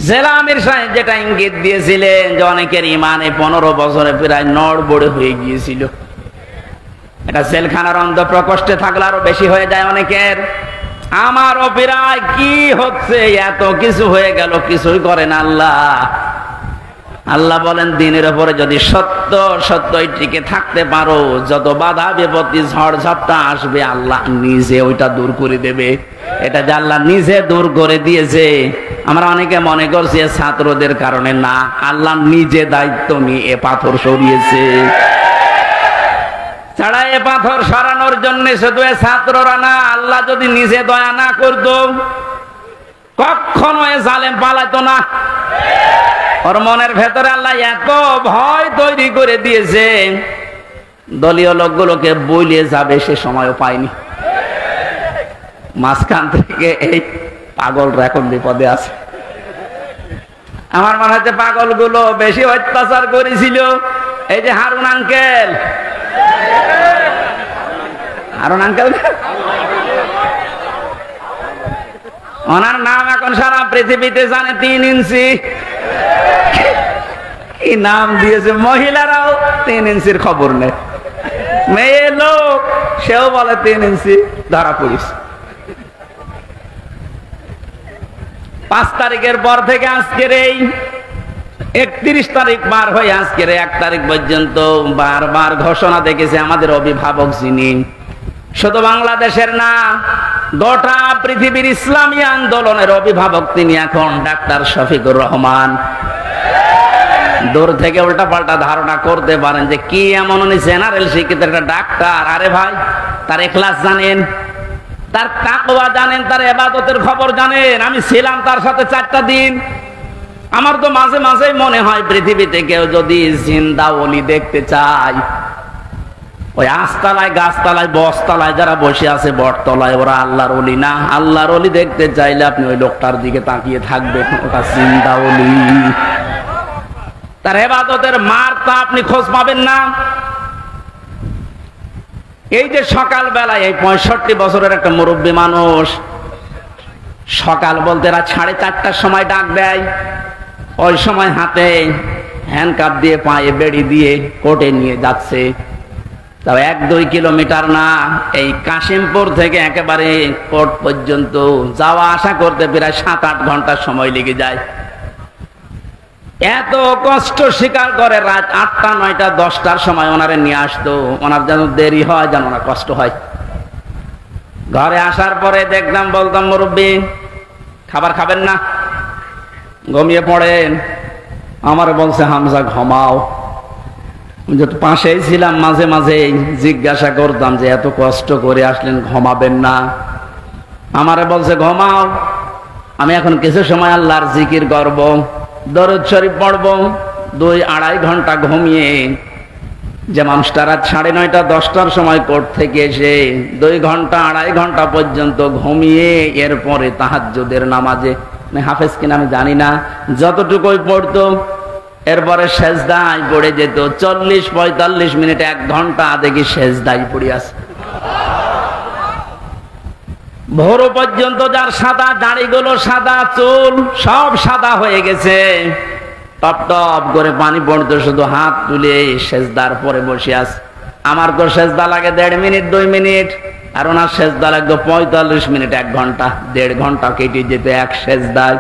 জেলা আমির সাহেব যেটা ইঙ্গিত দিয়েছিলেন যে অনেকের ইমানে 15 বছরে প্রায় নড়বড়ে হয়ে গিয়েছিল, এটা জেলখানার অন্ধ প্রকোষ্ঠে থাকলে আরো বেশি হয়ে যায় অনেকের। আমারও প্রায় কি হচ্ছে, এত কিছু হয়ে গেল, কিছুই করেন আল্লাহ। আল্লাহ বলেন দ্বীনের উপরে যদি সত্য সত্যই টিকে থাকতে পারো, যত বাধা বিপত্তি ঝড় ঝাপটা আসবে আল্লাহ নিজে ওইটা দূর করে দেবে। এটা যে আল্লাহ নিজে দূর করে দিয়েছে, আমরা অনেকে মনে করছি ছাত্রদের কারণে, না, আল্লাহ নিজে দায়িত্ব নিয়ে এ পাথর সরিয়েছে। ছাড়া এ পাথর সরানোর জন্য শুধু ছাত্ররা না, আল্লাহ যদি নিজে দয়া না করতো কখনো এ জালেম পালাতো না। ওর মনের ভেতরে আল্লাহ এত ভয় তৈরি করে দিয়েছে, দলীয় লোকগুলোকে বইলে যাবে সে সময়ও পায়নি। মাঝখান থেকে এই পাগলরা এখন বিপদে আছে। আমার মনে হচ্ছে পাগলগুলো বেশি অত্যাচার করেছিল এই যে হারুন আঙ্কেল। হারুন আঙ্কেল, ওনার নাম এখন সারা পৃথিবীতে জানে, 3 ইঞ্চি। কি নাম দিয়েছে, মহিলারাও 3 ইঞ্চির খবর নেই। মেয়ে লোক সেও বলে 3 ইঞ্চি, ধরা পড়িস। 5 তারিখের পর থেকে আজকের এই 31 তারিখ পার হয়ে আজকের 1 তারিখ পর্যন্ত বারবার ঘোষণা দেখেছে আমাদের অভিভাবক যিনি, শুধু বাংলাদেশের না, গোটা পৃথিবীর ইসলামী আন্দোলনের অভিভাবক তিনি এখন ডাক্তার শফিকুর রহমান। দূর থেকে উল্টা পাল্টা ধারণা করতে পারেন যে কি এমন উনি জেনারেল শিক্ষিত একটা ডাক্তার। আরে ভাই, তার ইখলাস জানেন, তার তাকওয়া জানেন, তার ইবাদতের খবর জানেন। আমি ছিলাম তার সাথে 4টা দিন, আমার তো মাঝে মাঝে মনে হয় পৃথিবীতে কেউ যদি জিন্দা ওলি দেখতে চায়, ওই আস্তালায়, গাছতলায়, বসতলায় যারা বসে আছে বটতলায়, ওরা আল্লাহর ওলি না। আল্লাহর ওলি দেখতে চাইলে আপনি ওই লোকটার দিকে তাকিয়ে থাকবেন, ওটা জিন্দা ওলি। তার ইবাদতের মার্কা আপনি খোঁজ পাবেন না। এই যে সকাল বেলায় এই 65 বছরের একটা মুরব্বী মানুষ, সকাল বলতে রাত 4:30টার সময় ডাক দেয়, ওই সময় হাতে হ্যান্ডকাপ দিয়ে, পায়ে বেড়ি দিয়ে কোর্টে নিয়ে যাচ্ছে। তাও 1-2 কিলোমিটার না, এই কাশিমপুর থেকে একেবারে কোর্ট পর্যন্ত যাওয়া আসা করতে প্রায় 7-8 ঘন্টা সময় লেগে যায়। এত কষ্ট স্বীকার করে রাত 8টা, 9টা, 10টার সময় ওনারে নিয়ে আসতো। ওনার যেন দেরি হয়, যেন ওনার কষ্ট হয়। ঘরে আসার পরে দেখতাম, বলতাম, মুরব্বী খাবার খাবেন না, ঘুমিয়ে পড়েন। আমার বলছে, হামজা ঘুমাও। যেহেতু পাশেই ছিলাম, মাঝে মাঝে জিজ্ঞাসা করতাম যে এত কষ্ট করে আসলেন, ঘুমাবেন না? আমারে বলছে, ঘুমাও, আমি এখন কিছু সময় আল্লাহর জিকির করব, দরুদ শরীফ পড়ব। 2-2.5 ঘন্টা ঘুমিয়ে যে মানুষটা রাত 9:30, 10টার সময় কোর্ট থেকে এসে 2 ঘন্টা 2.5 ঘন্টা পর্যন্ত ঘুমিয়ে এরপরে তাহাজ্জুদের নামাজে, হাফেজ কিনা আমি জানি না, যতটুকুই পড়তো এরপরে সেজদায় পড়ে যেত। 40-45 মিনিট, 1 ঘন্টা দেখি সেজদায় পড়ে আছে। ভোর পর্যন্ত যার সাদা দাড়িগুলো, সাদা চুল সব সাদা হয়ে গেছে, টপ টপ করে পানি পড়তো, শুধু হাত তুলে সেজদার পরে বসে আছে। আমার তো সেজদা লাগে 1.5 মিনিট, 2 মিনিট, আর ওনার সেজদা লাগতো 45 মিনিট, 1 ঘন্টা। 1.5 ঘন্টা কেটে যেত এক সেজদায়।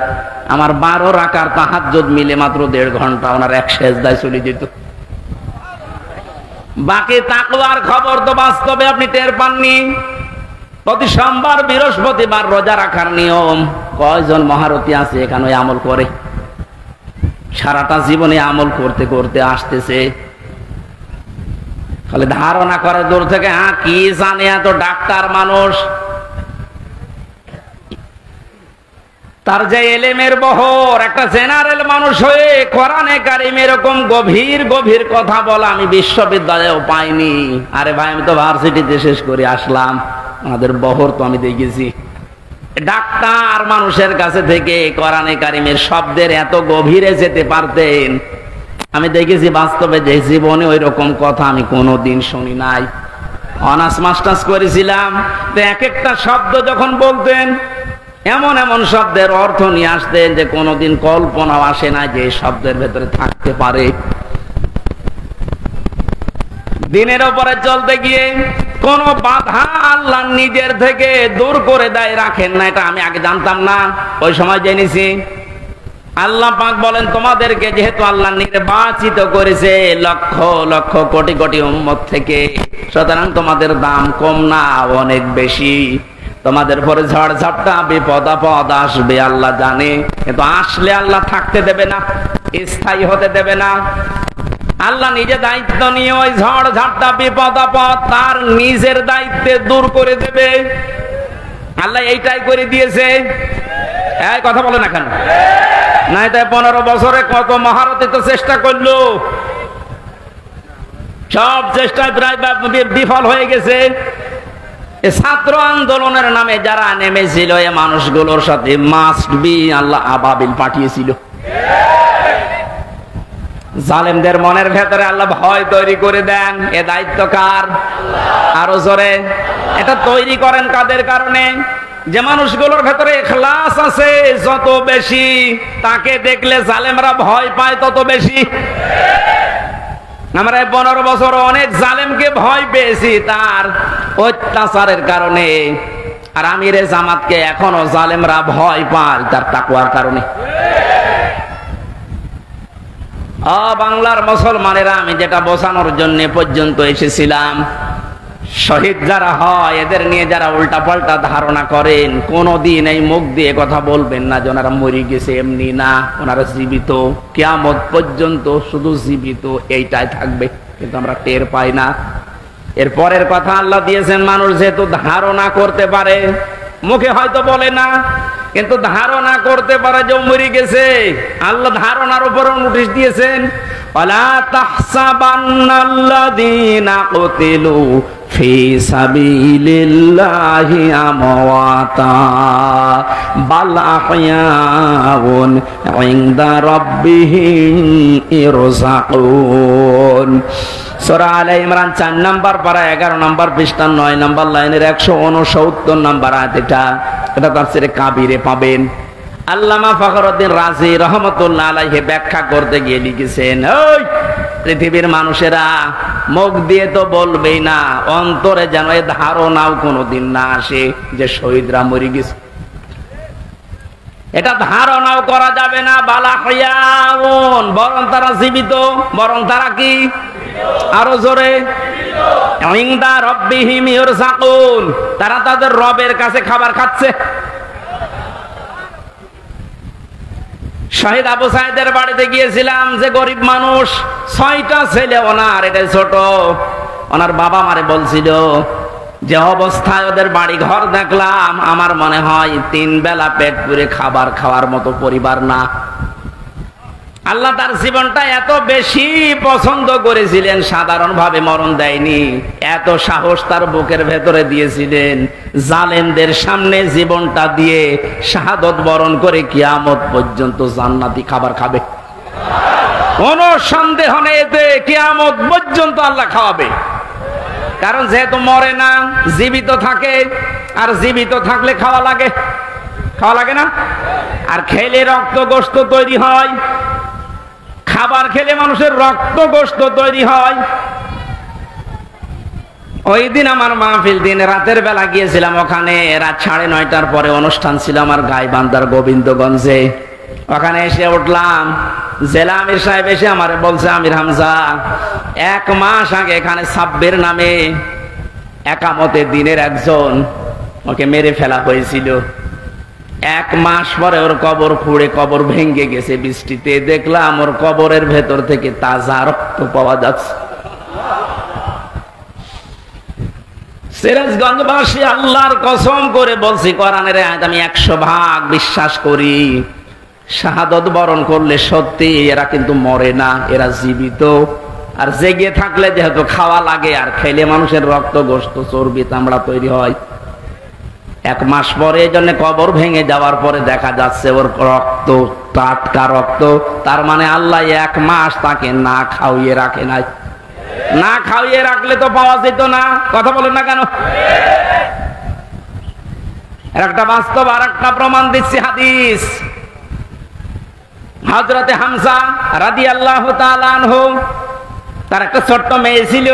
আমার 12 রাকাত তাহাজ্জুদ মিলে মাত্র 1.5 ঘন্টা ওনার এক সেজদায় চলে যেত। বাকি তাকওয়ার খবর তো বাস্তবে আপনি টের পাননি। প্রতি সোমবার, বৃহস্পতিবার রোজা রাখার নিয়ম, কয়জন মহারথী আছে এখানে আমল করে? সারাটা জীবনে আমল করতে করতে আসতেছে, খালি ধারণা করে দূর থেকে, কি জানে এত ডাক্তার মানুষ। তার যে এলেমের বহর, একটা জেনারেল মানুষ হয়ে কোরআনে কারিম এরকম গভীর গভীর কথা বলা আমি বিশ্ববিদ্যালয়েও পাইনি। আরে ভাই, আমি তো ভার্সিটিতে শেষ করে আসলাম, আমাদের বহর তো আমি দেখেছি। ডাক্তার মানুষের কাছে থেকে কোরআনে কারিমের শব্দের এত গভীরে যেতে পারতেন আমি দেখেছি বাস্তবে, যে জীবনে ওই রকম কথা আমি কোনোদিন শুনি নাই। অনার্স মাস্টার্স করেছিলাম, তো এক একটা শব্দ যখন বলতেন, এমন এমন শব্দের অর্থ নিয়ে আসতেন যে কোনোদিন কল্পনাও আসে না যে শব্দের ভেতরে থাকতে পারে। দিনের উপরে চলতে গিয়ে কোন বাধা আল্লাহ নিজের থেকে দূর করে দেয়, রাখেন না। এটা আমি আগে জানতাম না, ওই সময় জেনেছি। আল্লাহ পাক বলেন, তোমাদেরকে যেহেতু আল্লাহ নির্বাচিত করেছে লক্ষ লক্ষ কোটি কোটি উম্মত থেকে, সুতরাং তোমাদের দাম কম না, অনেক বেশি। তোমাদের পরে ঝড় ঝাপটা, বিপদ আপদ আসবে আল্লাহ জানে, কিন্তু আসলে আল্লাহ থাকতে দেবে না, স্থায়ী হতে দেবে না। আল্লাহ নিজে দায়িত্ব নিয়ে ওই ঝড় ঝাপটা, বিপদ আপদ তার নিজের দায়িত্বে দূর করে দেবে। আল্লাহ এইটাই করে দিয়েছে। এই কথা বলে না কেন? নাই তাই 15 বছরে কত মহারথী তো চেষ্টা করলো, সব চেষ্টায় প্রায় বিফল হয়ে গেছে। ছাত্র আন্দোলনের নামে যারা নেমেছিল, এ মানুষগুলোর সাথে মাস্ট বি আল্লাহ আবাবিল পাঠিয়েছিল। জালেমদের মনের ভেতরে আল্লাহ ভয় তৈরি করে দেন। এ দায়িত্ব কার? আরো জোরে। এটা তৈরি করেন কাদের কারণে? যে মানুষগুলোর ভেতরে ইখলাস আছে যত বেশি, তাকে দেখলে জালেমরা ভয় পায় তত বেশি। আমরা 15 বছর অনেক জালেমকে ভয় পেয়েছি তার অত্যাচারের কারণে, আর আমিরে জামাতকে এখনো জালেমরা ভয় পায় তার তাকওয়ার কারণে। বাংলার মুসলমানেরা, আমি যেটা বোঝানোর জন্য পর্যন্ত এসেছিলাম, শহীদ যারা হয় এদের নিয়ে যারা উল্টা পাল্টা ধারণা করেন, কোনদিন এই মুখ দিয়ে কথা বলবেন না যে ওনারা মরে গেছে, এমনি না, ওনারা জীবিত, কিয়ামত পর্যন্ত শুধু জীবিত এইটাই থাকবে, কিন্তু আমরা টের পাই না। এর পরের কথা আল্লাহ দিয়েছেন, মানুষ যেহেতু ধারণা করতে পারে, মুখে হয়তো বলে না, কিন্তু ধারণা করতে পারে যে মরে গেছে। আল্লাহ ধারণার উপর নোটিশ দিয়েছেন, ওয়ালা তাহসাবান্নাল্লাযীনা কুতিলু ফি সাবিলিল্লাহি আমওয়াতা বাল আহয়াউন ইনদা রাব্বিহিম ইরযাকুন। সূরা আলে ইমরান 4 নম্বর পারা 11 নম্বর পৃষ্ঠা 9 নম্বর লাইনের 169 নম্বর আয়াত। এটা তাফসীরে কাবিরে পাবেন। আল্লামা ফখরুদ্দিন রাজি রহমাতুল্লাহ আলাইহি ব্যাখ্যা করতে গিয়ে লিখেছেন, ওই পৃথিবীর মানুষেরা মুখ দিয়ে তো বলবেই না, অন্তরে যেন এই ধারণাও কোনোদিন না আসে যে শহীদরা মরে গেছে। এটা ধারণাও করা যাবে না। বালা হিয়াউন, বরং তারা জীবিত। বরং তারা কি? আরো জোরে, ইনদা রাব্বিহিম ইরযাকুন, তারা তাদের রবের কাছে খাবার খাচ্ছে। শহীদ আবু সাইদের বাড়িতে গিয়েছিলাম, যে গরিব মানুষ, 6টা ছেলে ওনার, এটা ছোট। ওনার বাবা মারে বলছিল যে অবস্থায় ওদের বাড়ি ঘর দেখলাম, আমার মনে হয় 3 বেলা পেট পুরে খাবার খাওয়ার মতো পরিবার না। আল্লাহ তার জীবনটা এত বেশি পছন্দ করেছিলেন, সাধারণভাবে মরণ দেয়নি। এত সাহস তার বুকের ভেতরে দিয়েছিলেন, জালেমদের সামনে জীবনটা দিয়ে শাহাদত বরণ করে কিয়ামত পর্যন্ত জান্নাতি খাবার খাবে। কোন সন্দেহ নেই এতে, কিয়ামত পর্যন্ত আল্লাহ খাওয়াবে। কারণ যেহেতু মরে না, জীবিত থাকে। আর জীবিত থাকলে খাওয়া লাগে, খাওয়া লাগে না? আর খেলে রক্ত গোশত তৈরি হয়। খাবার খেলে মানুষের রক্ত গোশত তৈরি হয়। ওই দিন আমার মাহফিল, দিন রাতের বেলা গিয়েছিলাম ওখানে। রাত 9:30টার পরে অনুষ্ঠান ছিল আমার গাইবান্ধার গোবিন্দগঞ্জে। ওখানে এসে উঠলাম, জেলা আমির সাহেব এসে আমার বলছে, আমির হামজা, 1 মাস আগে এখানে সাব্বির নামে একামতে দিনের একজন, ওকে মেরে ফেলা হয়েছিল। 1 মাস পরে ওর কবর খুঁড়ে কবর ভেঙে গেছে বৃষ্টিতে। দেখলাম ওর কবরের ভেতর থেকে তাজা রক্ত পাওয়া যাচ্ছে। সিরাজগঞ্জবাসী, আল্লাহর কসম করে বলছি, কোরআনের আয়াত আমি 100% বিশ্বাস করি। শাহাদত বরণ করলে সত্যি এরা কিন্তু মরে না, এরা জীবিত। আর জেগে থাকলে যেহেতু খাওয়া লাগে, আর খেলে মানুষের রক্ত গোশত চর্বি চামড়া তৈরি হয়। 1 মাস পরে এই জন্য কবর ভেঙে যাওয়ার পরে দেখা যাচ্ছে ওর রক্ত টাটকা রক্ত। তার মানে আল্লাহ 1 মাস তাকে না খাওয়িয়ে রাখে নাই। না খাওয়িয়ে রাখলে তো পাওয়া যেত না। কথা বলেন না কেন? একটা বাস্তব আর একটা প্রমাণ দিচ্ছি, হাদিস। হযরতে হামজা রাদিয়াল্লাহু তাআলা আনহু, তার একটা ছোট্ট মেয়ে ছিল।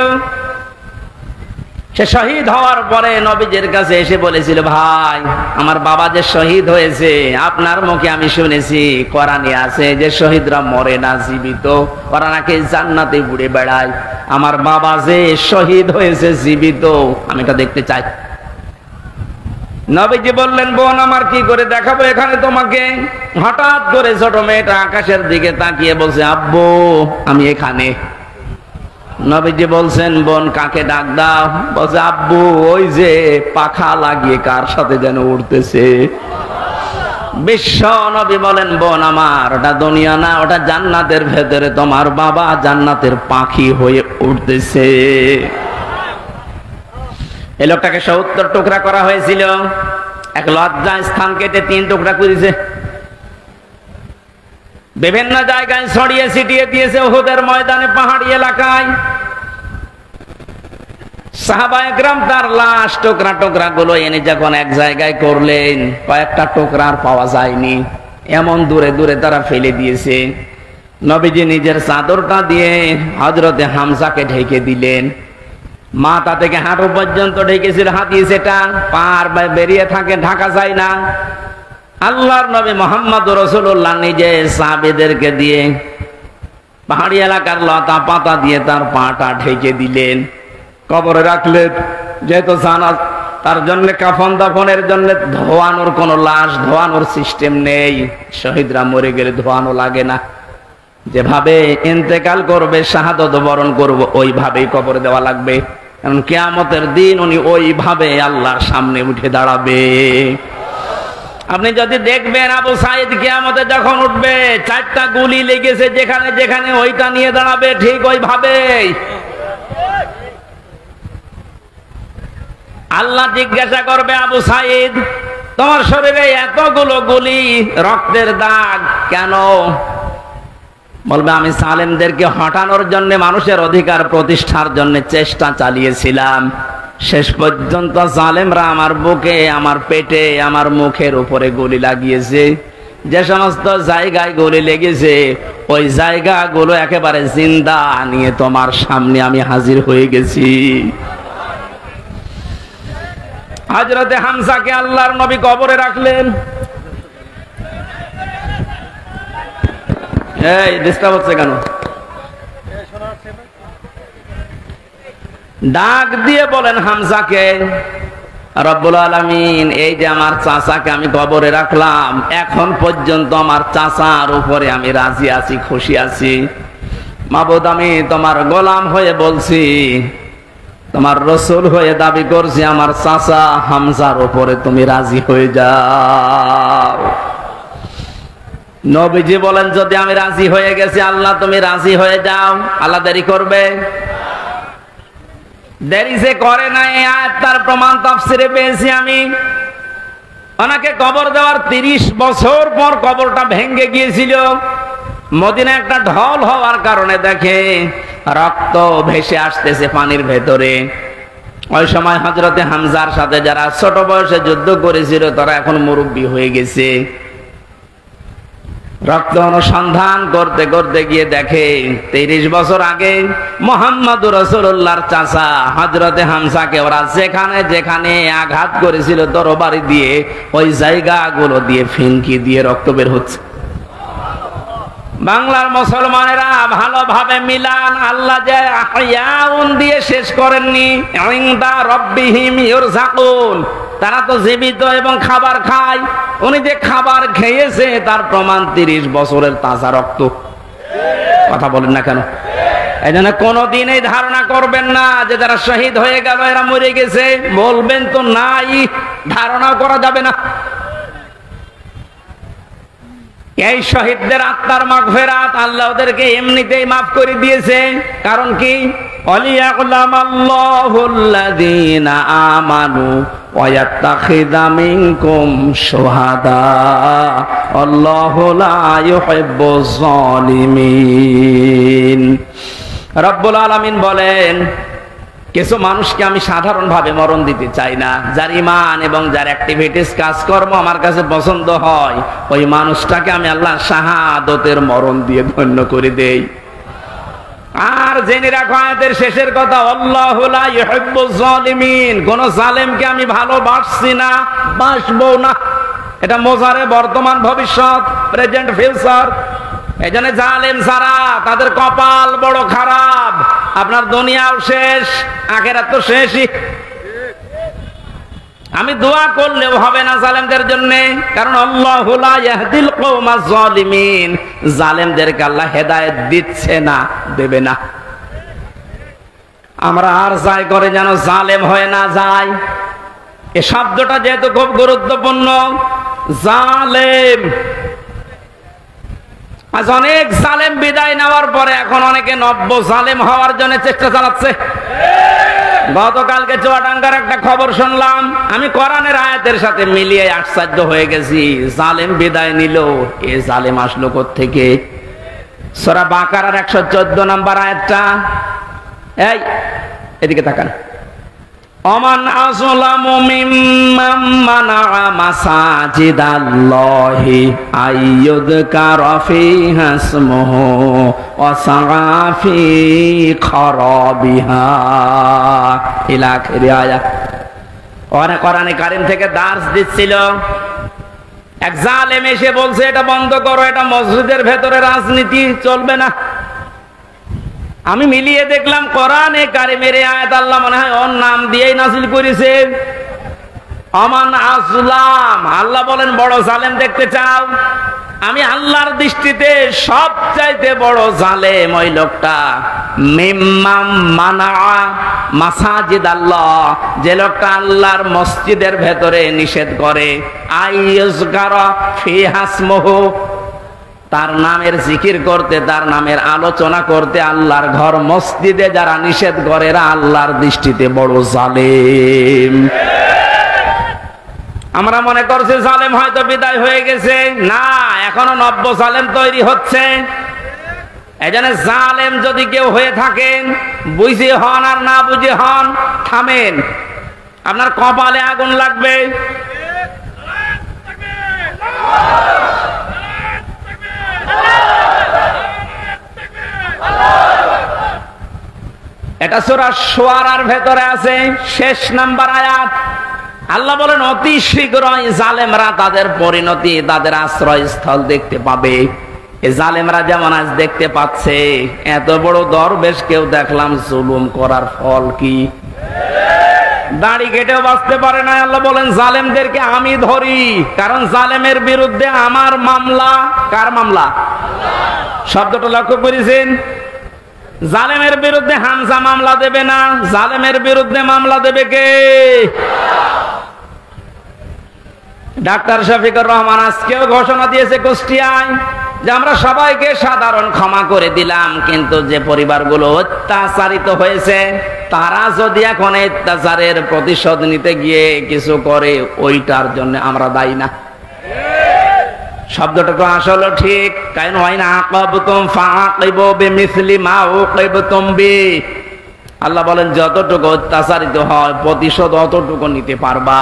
সে শহীদ হওয়ার পরে নবীজির কাছে এসে বলেছিল, ভাই, আমার বাবা যে শহীদ হয়েছে, আপনার মুখে আমি শুনেছি, কোরআনে আছে যে শহীদরা মরে না, জীবিত, ওরা নাকি জান্নাতে ঘুরে বেড়ায়। আমার বাবা যে শহীদ হয়েছে, জীবিত, আমি এটা দেখতে চাই। নবীজি বললেন, বোন আমার, কি করে দেখাবো এখানে তোমাকে? হঠাৎ করে ছোট মেয়েটা আকাশের দিকে তাকিয়ে বলছে, আব্বু আমি এখানে। নবীজি বলছেন, বোন কাকে ডাক দাও? বলছে, আব্বু ওই যে পাখা লাগিয়ে কার সাথে যেন উড়তেছে। বিশ্ব নবী বলেন, বোন আমার, ওটা দুনিয়া না, ওটা জান্নাতের ভেতরে তোমার বাবা জান্নাতের পাখি হয়ে উঠতেছে। এই লোকটাকে 70 টুকরা করা হয়েছিল। এক লজ্জা স্থান কেটে 3 টুকরা করেছে। বিভিন্ন জায়গায় ছড়িয়ে ছিটিয়ে দিয়েছে, উহুদের ময়দানে, পাহাড়ি এলাকায়। সাহাবায়ে কেরাম তার লাশ টুকরা টুকরা গুলো এনে যখন এক জায়গায় করলেন, কয়েকটা টুকরা আর পাওয়া যায়নি। এমন দূরে দূরে তারা ফেলে দিয়েছে। নবীজি নিজের চাদরটা দিয়ে হযরতে হামজাকে ঢেকে দিলেন। মাথা থেকে হাঁটু পর্যন্ত ঢেকেছিল হাদিস এটা, পার বেরিয়ে থাকে, ঢাকা যায় না। আল্লাহর নবী মুহাম্মদুর রাসূলুল্লাহ নিজে সাহাবীদেরকে দিয়ে পাহাড়ি এলাকার লতা পাতা দিয়ে তার পাটা ঢেকে দিলেন, কবরে রাখলেন। যেহেতু জানাজ, তার জন্য কাফন দাফনের জন্য ধোয়ানোর কোনো লাশ ধোয়ানোর সিস্টেম নেই। শহীদরা মরে গেলে ধোয়ানো লাগে না। যেভাবে ইন্তেকাল করবে, শাহাদত বরণ করবো, ওইভাবেই কবরে দেওয়া লাগবে। কারণ কিয়ামতের দিন উনি ওইভাবে আল্লাহর সামনে উঠে দাঁড়াবে। আপনি যদি দেখবেন আবু সাইদ কিয়ামতে যখন উঠবে, 4টা গুলি লেগেছে যেখানে যেখানে, ওইটা নিয়ে দাঁড়াবে ঠিক ওইভাবে। আল্লাহ জিজ্ঞাসা করবে, আবু সাইদ তোমার শরীরে এতগুলো গুলি, রক্তের দাগ কেন? বলবে আমি জালেমদেরকে হটানোর জন্য, মানুষের অধিকার প্রতিষ্ঠার জন্য চেষ্টা চালিয়েছিলাম। শেষ পর্যন্ত জালেমরা আমার বুকে, আমার পেটে, আমার মুখের উপরে গুলি লাগিয়েছে। যে সমস্ত জায়গায় গুলি লেগেছে ওই জায়গাগুলো একেবারে জিন্দা নিয়ে তোমার সামনে আমি হাজির হয়ে গেছি। হযরতে হামজাকে আল্লাহর নবী কবরে রাখলেন। এই ডিস্টার্ব হচ্ছে কেন? ডাক দিয়ে বলেন হামজাকে, রব্বুল আলামিন এই যে আমার চাচাকে আমি কবরে রাখলাম, এখন পর্যন্ত আমার চাচার উপরে আমি রাজি আছি, খুশি আছি। মাবুদ আমি তোমার গোলাম হয়ে বলছি, তোমার রসুল হয়ে দাবি করছি, আমার চাচা হামজার উপরে তুমি রাজি হয়ে যাও। নবীজি বলেন যদি আমি রাজি হয়ে গেছি, আল্লাহ তুমি রাজি হয়ে যাও। আল্লাহ দেরি করবে? দেরি যে করে না, এই আয়াত তার প্রমাণ তাফসিরে পেয়েছি আমি। ওনাকে কবর দেওয়ার 30 বছর পর কবরটা ভেঙে গিয়েছিল। মদিনা একটা ঢল হওয়ার কারণে দেখে রক্ত ভেসে আসতেছে পানির ভেতরে। ওই সময় হযরতে হামজার সাথে যারা ছোট বয়সে যুদ্ধ করেছিল তারা এখন মুরব্বী হয়ে গেছে। রক্ত অনুসন্ধান করতে করতে গিয়ে দেখে 30 বছর আগে মুহাম্মদুর রাসূলুল্লাহর চাচা হযরতে হামজাকে ওরা যেখানে যেখানে আঘাত করেছিল তরবারি দিয়ে, ওই জায়গাগুলো দিয়ে ফিনকি দিয়ে রক্ত বের হচ্ছে। বাংলার মুসলমানেরা ভালোভাবে মিলান, আল্লাহ যে আহয়াউন দিয়ে শেষ করেননি, ইনদা রাব্বিহিম ইরযাকুন, তারা তো জীবিত এবং খাবার খায়। উনি যে খাবার খেয়েছে তার প্রমাণ 30 বছরের তাজা রক্ত। কথা বলেন না কেন? এই জন্য কোনদিন এই ধারণা করবেন না যে যারা শহীদ হয়ে গেল এরা মরে গেছে, বলবেন তো নাই, ধারণা করা যাবে না। এই শহীদদের আত্মার মাগফিরাত আল্লাহ ওদেরকে এমনিতেই মাফ করে দিয়েছে। কারণ কি? ওয়ালিয়াকুলামাল্লাহুল্লাযীনা আমানু ওয়া ইয়াত্তাখিযা মিনকুম শুহাদা আল্লাহু লা ইউহিব্বুয যালিমিন। রব্বুল আলামিন বলেন, কিছু মানুষকে আমি সাধারণভাবে মরণ দিতে চাই না। যার ঈমান এবং যার অ্যাক্টিভিটিস কাজকর্ম আমার কাছে পছন্দ হয়, ওই মানুষটাকে আমি আল্লাহ শাহাদতের মরণ দিয়ে ধন্য করে দেই। আর জেনে রাখো আয়াতের শেষের কথা, আল্লাহু লা ইউহিব্বুয যালিমিন। কোন জালেমকে আমি ভালোবাসছি না, বাসবো না। এটা মোজারে বর্তমান ভবিষ্যৎ, প্রেজেন্ট ফিউচার। এই জন্য জালেম ছাড়া তাদের কপাল বড় খারাপ। আপনার দুনিয়াও শেষ, আখিরাত তো শেষই। আমি দোয়া করলেও হবে না জালেমদের জন্য, কারণ আল্লাহু লা ইয়াহদিল কওমাজ জালিমিন। জালেমদেরকে আল্লাহ হেদায়েত দিচ্ছে না, দেবে না। আমরা আর যাই করে যেন জালেম হয়ে না যায়। এই শব্দটা যেহেতু খুব গুরুত্বপূর্ণ, জালেম। আজ অনেক জালেম বিদায় নেওয়ার পরে এখন অনেকে নব্য জালেম হওয়ার জন্য চেষ্টা চালাচ্ছে। গতকালকে চুয়াডাঙ্গার একটা খবর শুনলাম, আমি কোরআনের আয়াতের সাথে মিলিয়ে আশ্চর্য হয়ে গেছি। জালেম বিদায় নিল, এ জালেম আসলো কোত্থেকে? সূরা বাকারার 114 নম্বর আয়াতটা। এই এদিকে তাকান। ওমান আযলামু মিম্মান মানাআ মাসাজিদাল্লাহি আইয়ুযকারা ফীহা ইসমুহু ওয়া সাআ ফী খারাবিহা ইলা আখির আয়াত। কোরআনে কারীম থেকে দার্স দিচ্ছিল, এক জালেম এসে বলছে এটা বন্ধ করো, এটা মসজিদের ভেতরে রাজনীতি চলবে না। আমি মিলিয়ে দেখলাম কোরআনে কারিমের আয়াত আল্লাহ মনে হয় ওর নাম দিয়েই নাযিল করেছে। আমান আসলাম, আল্লাহ বলেন বড় জালেম দেখতে চাও? আমি আল্লাহর দৃষ্টিতে সবচাইতে বড় জালেম ওই লোকটা, মিম্মাম মানা মাসাজিদ আল্লাহ, যে লোকটা আল্লাহর মসজিদের ভেতরে নিষেধ করে আইয়ুযকারা ফিহা ইসমুহু, তার নামের জিকির করতে, তার নামের আলোচনা করতে, আল্লাহর ঘর মসজিদে যারা নিষেধ করে এরা আল্লাহর দৃষ্টিতে বড় জালেম। আমরা মনে করছি জালেম হয়তো বিদায় হয়ে গেছে, না, এখনো নব্য জালেম তৈরি হচ্ছে। এজন্য জালেম যদি কেউ হয়ে থাকেন, বুঝে হন আর না বুঝে হন, থামেন, আপনার কপালে আগুন লাগবে। এটা সূরা শুআরার ভেতরে আছে, শেষ নাম্বার আয়াত। আল্লাহ বলেন অতি শীঘ্রই জালেমরা তাদের পরিণতি, তাদের আশ্রয়স্থল দেখতে পাবে। এই জালেমরা যেমন আজ দেখতে পাচ্ছে, এত বড় দরবেশ কেউ দেখলাম জুলুম করার ফল কি? দাড়ি কেটেও বাঁচতে পারে না। আল্লাহ বলেন জালেমদেরকে আমি ধরি, কারণ জালেমের বিরুদ্ধে আমার মামলা। কার মামলা? শব্দটা লক্ষ্য করেছেন? জালেমের বিরুদ্ধে হামজা মামলা দেবে না, জালেমের বিরুদ্ধে মামলা দেবে কে? ডাক্তার শফিকুর রহমান আজকেও ঘোষণা দিয়েছে কুষ্টিয়ায় যে আমরা সবাইকে সাধারণ ক্ষমা করে দিলাম, কিন্তু যে পরিবারগুলো অত্যাচারিত হয়েছে তারা যদি এখন অত্যাচারের প্রতিশোধ নিতে গিয়ে কিছু করে, ওইটার জন্য আমরা দায়ী না। শব্দটা তো আসলে ঠিক, কারণ হয় না আকাবতুম ফাআকিবু বিমিসলি মা উকিবতুম বি। আল্লাহ বলেন যতটুকু অত্যাচারিত হয় প্রতিশোধ অতটুকু নিতে পারবা।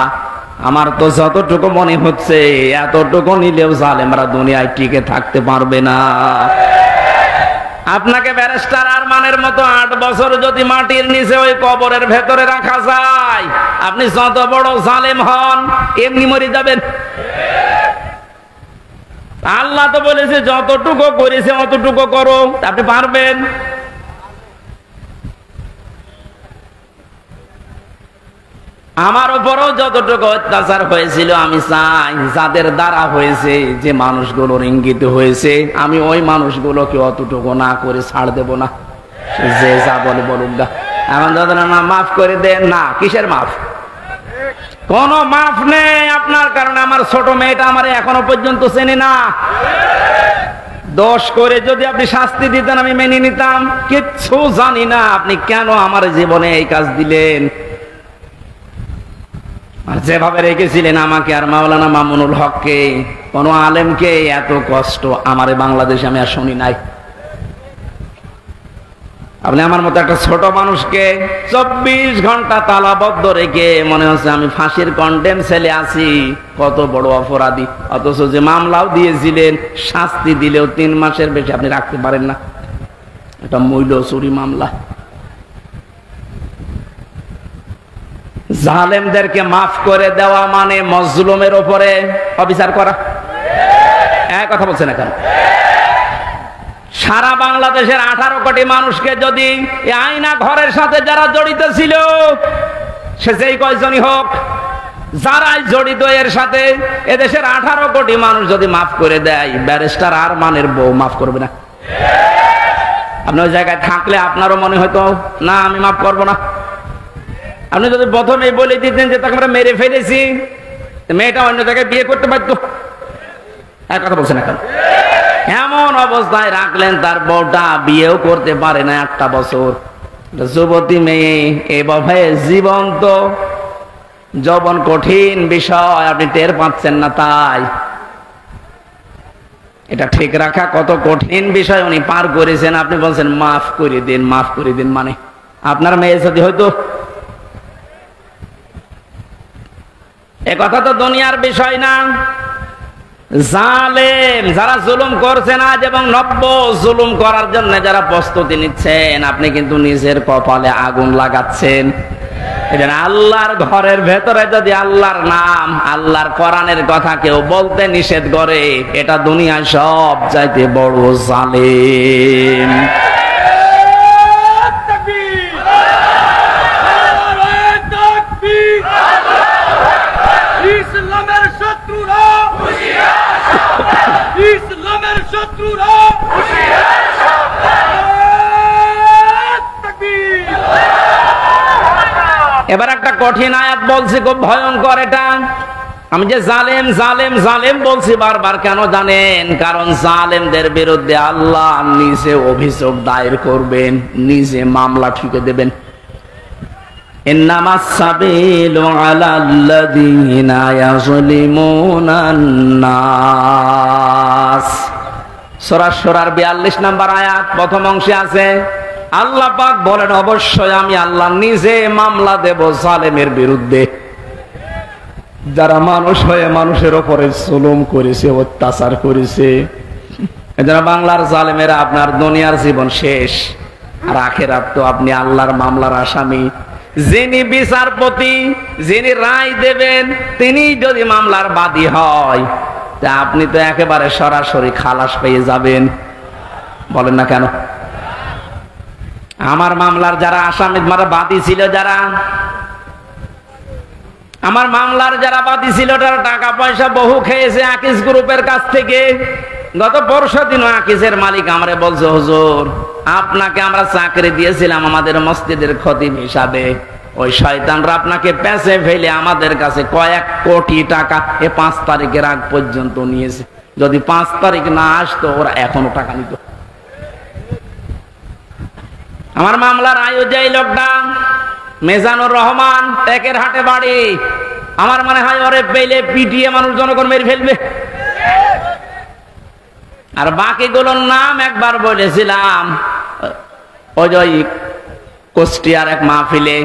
আমার তো যতটুকু মনে হচ্ছে এতটুকু নিলেও জালেমরা দুনিয়ায় টিকে থাকতে পারবে না। আপনাকে ব্যারিস্টার আরমানের মতো 8 বছর যদি মাটির নিচে ওই কবরের ভেতরে রাখা যায়, আপনি যত বড় জালেম হন এমনি মরে যাবেন। আল্লাহ তো বলেছে যতটুকু করেছে অতটুকু করো, আপনি পারবেন? আমার উপরও যতটুকু অত্যাচার হয়েছিল, আমি চাই যাদের দ্বারা হয়েছে, যে মানুষগুলোর ইঙ্গিত হয়েছে, আমি ওই মানুষগুলোকে অতটুকু না করে ছাড় দেব না। যে যা বলে বলুক গা, এখন দাদা না মাফ করে দেন না, কিসের মাফ? কোন মাফ নেই আপনার কারণে। আমার ছোট মেয়েটা আমার এখনো পর্যন্ত চেনে না। দোষ করে যদি আপনি শাস্তি দিতেন আমি মেনে নিতাম, কিচ্ছু জানি না আপনি কেন আমার জীবনে এই কাজ দিলেন। আর যেভাবে রেখেছিলেন আমাকে আর মাওলানা মামুনুল হককে, কোন আলেমকে এত কষ্ট আমার বাংলাদেশে আমি আর শুনি নাই। আপনি আমার মতো একটা ছোট মানুষকে 24 ঘন্টা তালাবদ্ধ রেখে মনে হচ্ছে আমি ফাঁসির কন্ডেম ছেলে আছি, কত বড় অপরাধী। অথচ যে মামলাও দিয়েছিলেন, শাস্তি দিলেও 3 মাসের বেশি আপনি রাখতে পারেন না। এটা মূল্য চুরি মামলা। জালেমদেরকে মাফ করে দেওয়া মানে মজলুমের উপরে অবিচার করা। এক কথা বলছে না কেন? সারা বাংলাদেশের 18 কোটি মানুষকে যদি এই আয়না ঘরের সাথে যারা জড়িত ছিল, সে যেই কয়জনই হোক, যারাই জড়িত এর সাথে, এদেশের 18 কোটি মানুষ যদি মাফ করে দেয়, ব্যারিস্টার আরমানের বউ মাফ করবে না। আপনি ওই জায়গায় থাকলে আপনারও মনে হয়তো না আমি মাফ করবো না। আপনি যদি প্রথমেই বলে দিতেন যে তাকে আমরা মেরে ফেলেছি, মেয়েটা অন্য জায়গায় বিয়ে করতে পারতো। এক কথা বলছে না কেন? এমন অবস্থায় রাখলেন তার বউটা বিয়েও করতে পারে না 1টা বছর। যুবতী মেয়ে এভাবে জীবন্ত যৌবন কঠিন বিষয়, আপনি টের পাচ্ছেন না। তাই এটা ঠিক রাখা কত কঠিন বিষয় উনি পার করেছেন। আপনি বলছেন মাফ করে দিন, মাফ করে দিন। মানে আপনার মেয়ে যদি হয়তো, এ কথা তো দুনিয়ার বিষয় না। জালেম যারা জুলুম করছেন আজ এবং নব্য জুলুম করার জন্য যারা প্রস্তুতি নিচ্ছেন, আপনি কিন্তু নিজের কপালে আগুন লাগাচ্ছেন। এজন্য আল্লাহর ঘরের ভেতরে যদি আল্লাহর নাম, আল্লাহর কোরআনের কথা কেউ বলতে নিষেধ করে, এটা দুনিয়ায় সব চাইতে বড় জালেম। ইসলামের শত্রুরা এবার একটা কঠিন আয়াত বলছি, খুব ভয়ঙ্কর এটা। আমি যে জালেম জালেম জালেম বলছি বারবার, কেন জানেন? কারণ জালেমদের বিরুদ্ধে আল্লাহ নিজে অভিযোগ দায়ের করবেন, নিজে মামলা ঠুকে দেবেন। ইন্নামাস সাবিলু আলাল্লাযীনা ইয়াযলিমুনান নাস। সূরা সূরার 42 নম্বর আয়াত প্রথম অংশে আছে, আল্লাহ পাক বলেন অবশ্যই আমি আল্লাহ নিজে মামলা দেব জালেমের বিরুদ্ধে, যারা মানুষ হয়ে মানুষের উপরে জুলুম করেছে, অত্যাচার করেছে। যারা বাংলার জালেমেরা আপনার দুনিয়ার জীবন শেষ, আর আখিরাত তো আপনি আল্লাহর মামলার আসামি। যিনি বিচারপতি, যিনি রায় দেবেন, তিনি যদি মামলার বাদী হয়, তা আপনি তো একেবারে সরাসরি খালাস পেয়ে যাবেন। বলেন না কেন? আমার মামলার যারা আসামি, মানে বাদী ছিল, যারা আমার মামলার যারা বাদী ছিল, তারা টাকা পয়সা বহু খেয়েছে আকিস গ্রুপের কাছ থেকে। গত পরশু দিন আকিসের মালিক আমারে বলছে, হুজুর আপনাকে আমরা চাকরি দিয়েছিলাম আমাদের মসজিদের খতিব হিসাবে, ওই শয়তানরা আপনাকে পেছে ফেলে আমাদের কাছে কয়েক কোটি টাকা 5 তারিখের আগ পর্যন্ত নিয়েছে। যদি 5 তারিখ না আসতো, ওরা এখনো টাকা নিত। আমার মামলার আয়োজক লোকটা মেজানুর রহমান, টেকের হাটে বাড়ি। আমার মনে হয় ওরে পেলে পিটিয়ে মানুষ জনগণ মেরে ফেলবে। আর বাকিগুলোর নাম একবার বলেছিলাম ওই কুষ্টিয়ার এক মাহফিলে,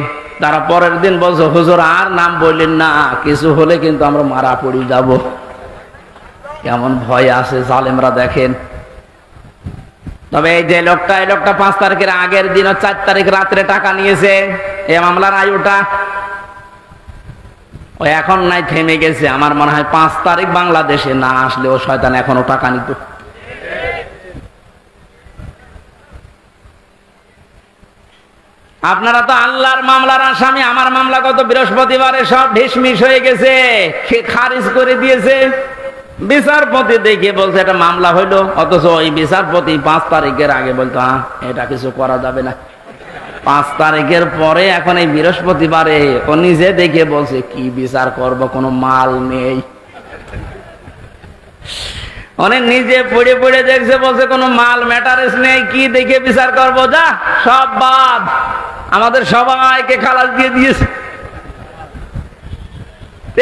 তারা পরের দিন বলছে, হুজুর আর নাম বললেন না, কিছু হলে কিন্তু আমরা মারা পড়ে যাব। কেমন ভয় আছে জালেমরা দেখেন। তবে এই যে লোকটা, এই লোকটা 5 তারিখের আগের দিন 4 তারিখ রাত্রে টাকা নিয়েছে, এই মামলার আয়ুটা ওই এখন নাই, থেমে গেছে। আমার মনে হয় 5 তারিখ বাংলাদেশে না আসলে ও শয়তান এখনো টাকা নিত। আপনারা তো আল্লাহর মামলার আসামি। আমার মামলা গত বৃহস্পতিবারে সব ঢিসমিস হয়ে গেছে, খারিজ করে দিয়েছে। বিচারপতি দেখে বলছে এটা মামলা হইলো, অথচ ওই বিচারপতি 5 তারিখের আগে বলতো এটা কিছু করা যাবে না। 5 তারিখের পরে এখন এই বৃহস্পতিবারে ও নিজে দেখে বলছে কি বিচার করব, কোনো মাল নেই। অনেক নিজে পড়ে পড়ে দেখছে, বলছে কোনো মাল ম্যাটারেস নেই, কি দেখে বিচার করব, যা সব বাদ। আমাদের সবাইকে খালাস দিয়ে দিয়েছে।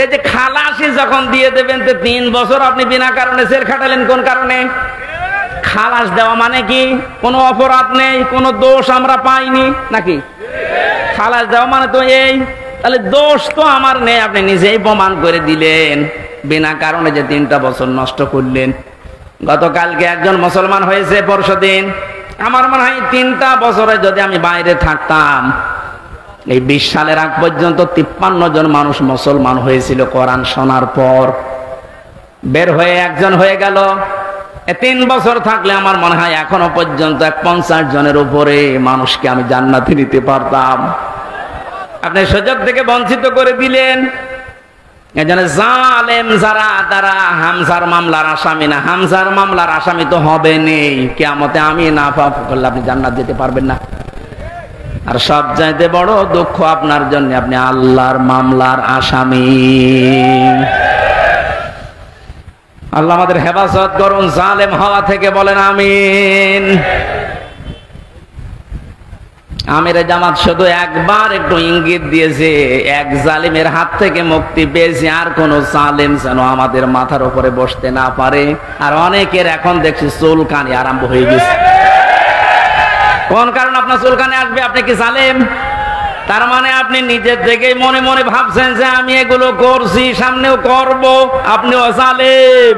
এই যে খালাসি যখন দিয়ে দেবেন, তো 3 বছর আপনি বিনা কারণে জেল খাটালেন, কোন কারণে? খালাস দেওয়া মানে কি? কোনো অপরাধ নেই, কোনো দোষ আমরা পাইনি নাকি? খালাস দেওয়া মানে তো এই, তাহলে দোষ তো আমার নেই, আপনি নিজেই প্রমাণ করে দিলেন। বিনা কারণে যে 3টা বছর নষ্ট করলেন। গতকালকে একজন মুসলমান হয়েছে পরশুদিন। আমার মনে হয় 3টা বছরে যদি আমি বাইরে থাকতাম, এই 20 সালের আগ পর্যন্ত 53 জন মানুষ মুসলমান হয়েছিল কোরআন শোনার পর। বের হয়ে একজন হয়ে গেল। 3 বছর থাকলে আমার মনে হয় এখনো পর্যন্ত 50 জনের উপরে মানুষকে আমি জান্নাতে নিতে পারতাম। আপনি সুযোগ থেকে বঞ্চিত করে দিলেন। এজন্য জালেম যারা, তারা হামজার মামলার আসামি না। হামজার মামলার আসামি তো হবে নেই, কিয়ামতে আমি না পাপ করলে আপনি জান্নাত যেতে পারবেন না। আর সব চাইতে বড় দুঃখ আপনার জন্য, আপনি আল্লাহর মামলার আসামি। আল্লাহ আমাদের হেফাজত করুন জালেম হওয়া থেকে, বলেন আমিন। আমির জামাত শুধু একবার একটু ইঙ্গিত দিয়েছে, এক জালিমের হাত থেকে মুক্তি পেয়েছে, আর কোন জালিম যেন আমাদের মাথার উপরে বসতে না পারে। আর অনেকের এখন দেখছি চুলকানি আরম্ভ হয়ে গেছে। কোন কারণ আপনার চুলকানি আসবে? আপনি কি জালেম? তার মানে আপনি নিজের থেকেই মনে মনে ভাবছেন যে আমি এগুলো করছি, সামনেও করব। আপনিও জালেম।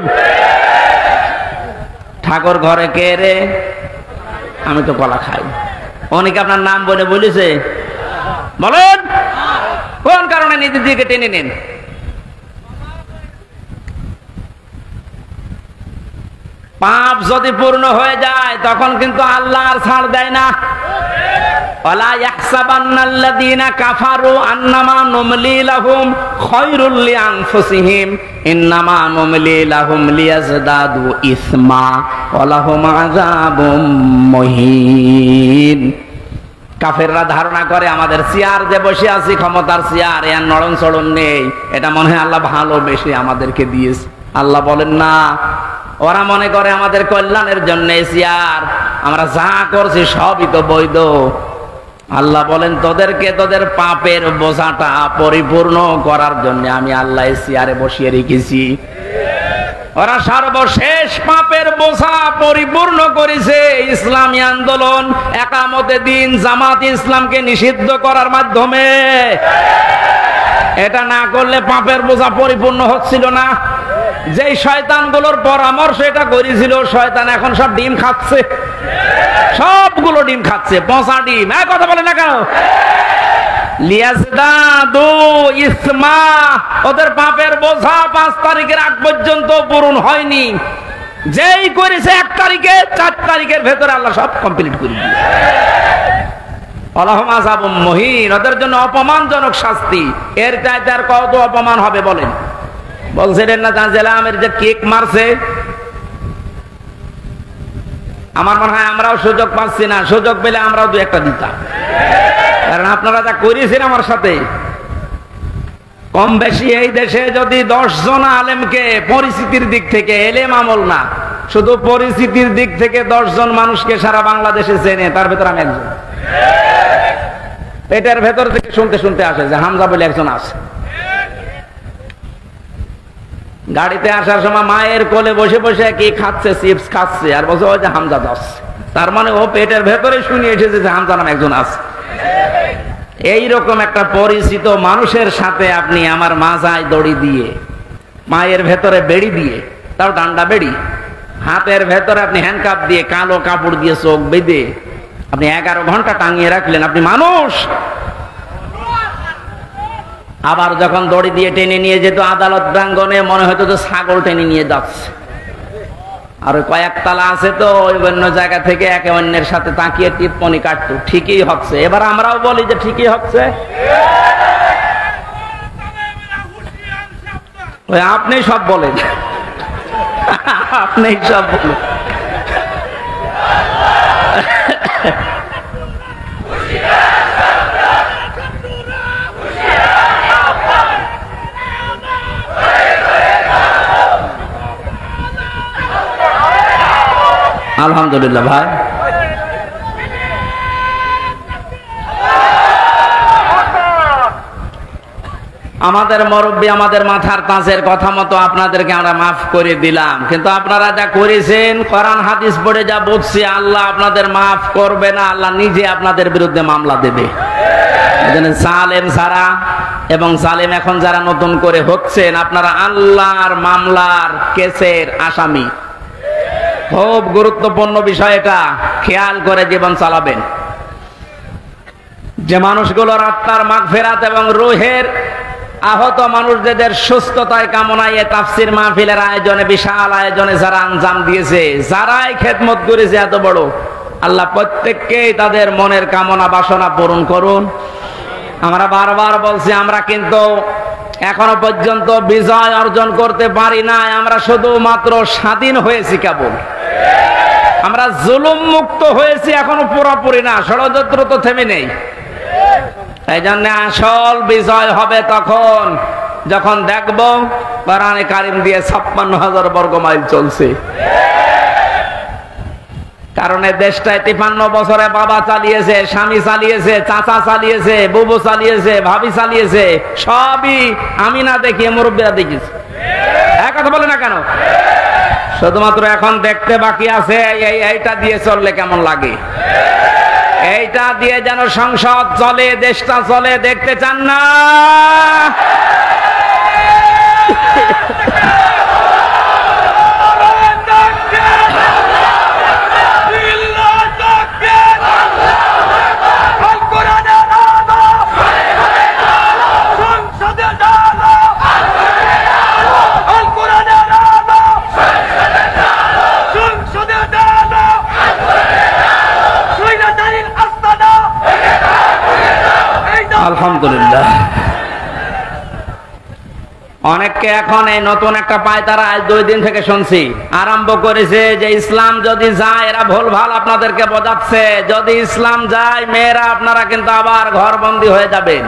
ঠাকুর ঘরে কে রে? আমি তো কলা খাই। অনেকে আপনার নাম বলে বলেছে, বলেন কোন কারণে নিজের দিকে টেনে নেন? পাপ যদি পূর্ণ হয়ে যায় তখন কিন্তু আল্লাহ আর ছাড় দেয় না। ওয়ালা ইয়াহসাবান্নাল্লাযীনা কাফারু আন্নামা নুমলি লাহুম খায়রুল লিআনফুসিহিম ইন্নামা নুমলি লাহুম লিয়াজদাদু ইসমা ওয়া লাহুম আযাবুম মুহিন। কাফেররা ধারণা করে আমাদের চেয়ার যে বসে আছি, ক্ষমতার চেয়ার, এর নড়ন চড়ন নেই, এটা মনে হয় আল্লাহ ভালোবেসে আমাদেরকে দিয়েছে। আল্লাহ বলেন না, ওরা মনে করে আমাদের কল্যাণের জন্য চেয়ার, আমরা যা করছি সবই তো বৈধ। আল্লাহ বলেন তোদেরকে তোদের পাপের বোঝাটা পরিপূর্ণ করার জন্য আমি আল্লাহ চেয়ারে বসিয়ে রেখেছি। ওরা সর্বশেষ পাপের বোঝা পরিপূর্ণ করেছে ইসলামী আন্দোলন, একামতে দিন, জামাত ইসলামকে নিষিদ্ধ করার মাধ্যমে। এটা না করলে পাপের বোঝা পরিপূর্ণ হচ্ছিল না। যেই শয়তানগুলোর পরামর্শ এটা করেছিল, শয়তান এখন সব ডিম খাচ্ছে, সবগুলো ডিম খাচ্ছে, পচা ডিম। কথা বলে না কেন? লিয়াজদাদু ইসমা, ওদের পাপের বোঝা 5 তারিখের আগ পর্যন্ত পূরণ হয়নি। যেই করেছে 1 তারিখে, 4 তারিখের ভেতরে আল্লাহ সব কমপ্লিট করে দিয়েছে। আল্লাহুম আযাবুম মুহিন, ওদের জন্য অপমানজনক শাস্তি। এর চাইতে আর কত অপমান হবে বলেন? বলছিলেন না তানজিল আহমেদ যে কেক মারছে, আমার মনে হয় আমরাও সুযোগ পাচ্ছি না, সুযোগ পেলে আমরাও 2-1টা দিতাম। কারণ আপনারা যা করেছেন আমার সাথে, কম বেশি এই দেশে যদি 10 জন আলেমকে পরিস্থিতির দিক থেকে, এলেম আমল না, শুধু পরিস্থিতির দিক থেকে 10 জন মানুষকে সারা বাংলাদেশে চেনে, তার ভেতর আমি একজন। পেটের ভেতর থেকে শুনতে শুনতে আসে যে হামজা বলে একজন আছে। গাড়িতে আসার সময় মায়ের কোলে বসে বসে কি খাচ্ছে, চিপস খাচ্ছে, আর বলছে ওই যে হামজা যাচ্ছে। তার মানে ও পেটের ভেতরে শুনে এসেছে যে হামজা নাম একজন আছে। এইরকম একটা পরিচিত মানুষের সাথে আপনি আমার মাজায় দড়ি দিয়ে, মায়ের ভেতরে বেড়ি দিয়ে, তাও ডান্ডা বেড়ি, হাতের ভেতরে আপনি হ্যান্ডকাপ দিয়ে, কালো কাপড় দিয়ে চোখ বেঁধে আপনি 11 ঘন্টা টাঙিয়ে রাখলেন, আপনি মানুষ। আবার যখন দড়ি দিয়ে টেনে নিয়ে যেত আদালত প্রাঙ্গণে, মনে হতো তো ছাগল টেনে নিয়ে যাচ্ছে। আর কয়েক তালা আছে তো, ওই অন্য জায়গা থেকে একে অন্যের সাথে তাকিয়ে টিপ্পনি কাটতো, ঠিকই হচ্ছে। এবার আমরাও বলি যে ঠিকই হচ্ছে। ওই আপনি সব বলেন, আপনি সব বলেন। আলহামদুলিল্লাহ ভাই, আমাদের মুরব্বী, আমাদের মাথার তাজের কথা মতো আপনাদেরকে আমরা মাফ করে দিলাম, কিন্তু আপনারা যা করেছেন, কোরআন হাদিস পড়ে যা বলছি, আল্লাহ আপনাদের মাফ করবে না, আল্লাহ নিজে আপনাদের বিরুদ্ধে মামলা দেবে। জালেম যারা এবং জালেম এখন যারা নতুন করে হচ্ছেন, আপনারা আল্লাহর মামলার কেসের আসামি। খুব গুরুত্বপূর্ণ বিষয় এটা, খেয়াল করে জীবন চালাবেন। যে মানুষগুলোর আত্মার মাগফিরাত এবং রূহের আহত মানুষদের সুস্থতায় কামনায় তাফসীর মাহফিলের আয়োজনে, বিশাল আয়োজনে যারা আঞ্জাম দিয়েছে, যারাই খেদমত করেছে এত বড়, আল্লাহ প্রত্যেককেই তাদের মনের কামনা বাসনা পূরণ করুন। আমরা বারবার বলছি, আমরা কিন্তু এখনো পর্যন্ত বিজয় অর্জন করতে পারি নাই, আমরা শুধুমাত্র স্বাধীন হয়েছি কেবল। আমরা জুলুম মুক্ত হয়েছি, এখনো পুরোপুরি না, ষড়যন্ত্র তো থেমে নেই। এই জন্য আসল বিজয় হবে তখন যখন দেখব কোরআনে কারিম দিয়ে 56,000 বর্গ মাইল চলছে। কারণ এই দেশটায় 53 বছরে বাবা চালিয়েছে, স্বামী চালিয়েছে, চাচা চালিয়েছে, বুবু চালিয়েছে, ভাবি চালিয়েছে, সবই আমি না দেখিয়ে মুরব্বীরা দেখিয়েছে। এক কথা বলে না কেন? শুধুমাত্র এখন দেখতে বাকি আছে এইটা দিয়ে চললে কেমন লাগে, এইটা দিয়ে যেন সংসদ চলে, দেশটা চলে, দেখতে চান না? আলহামদুলিল্লাহ। অনেককে এখন এই নতুন একটা পায়তারা আজ 2 দিন থেকে শুনছি আরম্ভ করেছে যে ইসলাম যদি যায়, এরা ভুলভাল আপনাদেরকে বোঝাচ্ছে, যদি ইসলাম যায় মেয়েরা আপনারা কিন্তু আবার ঘরবন্দি হয়ে যাবেন।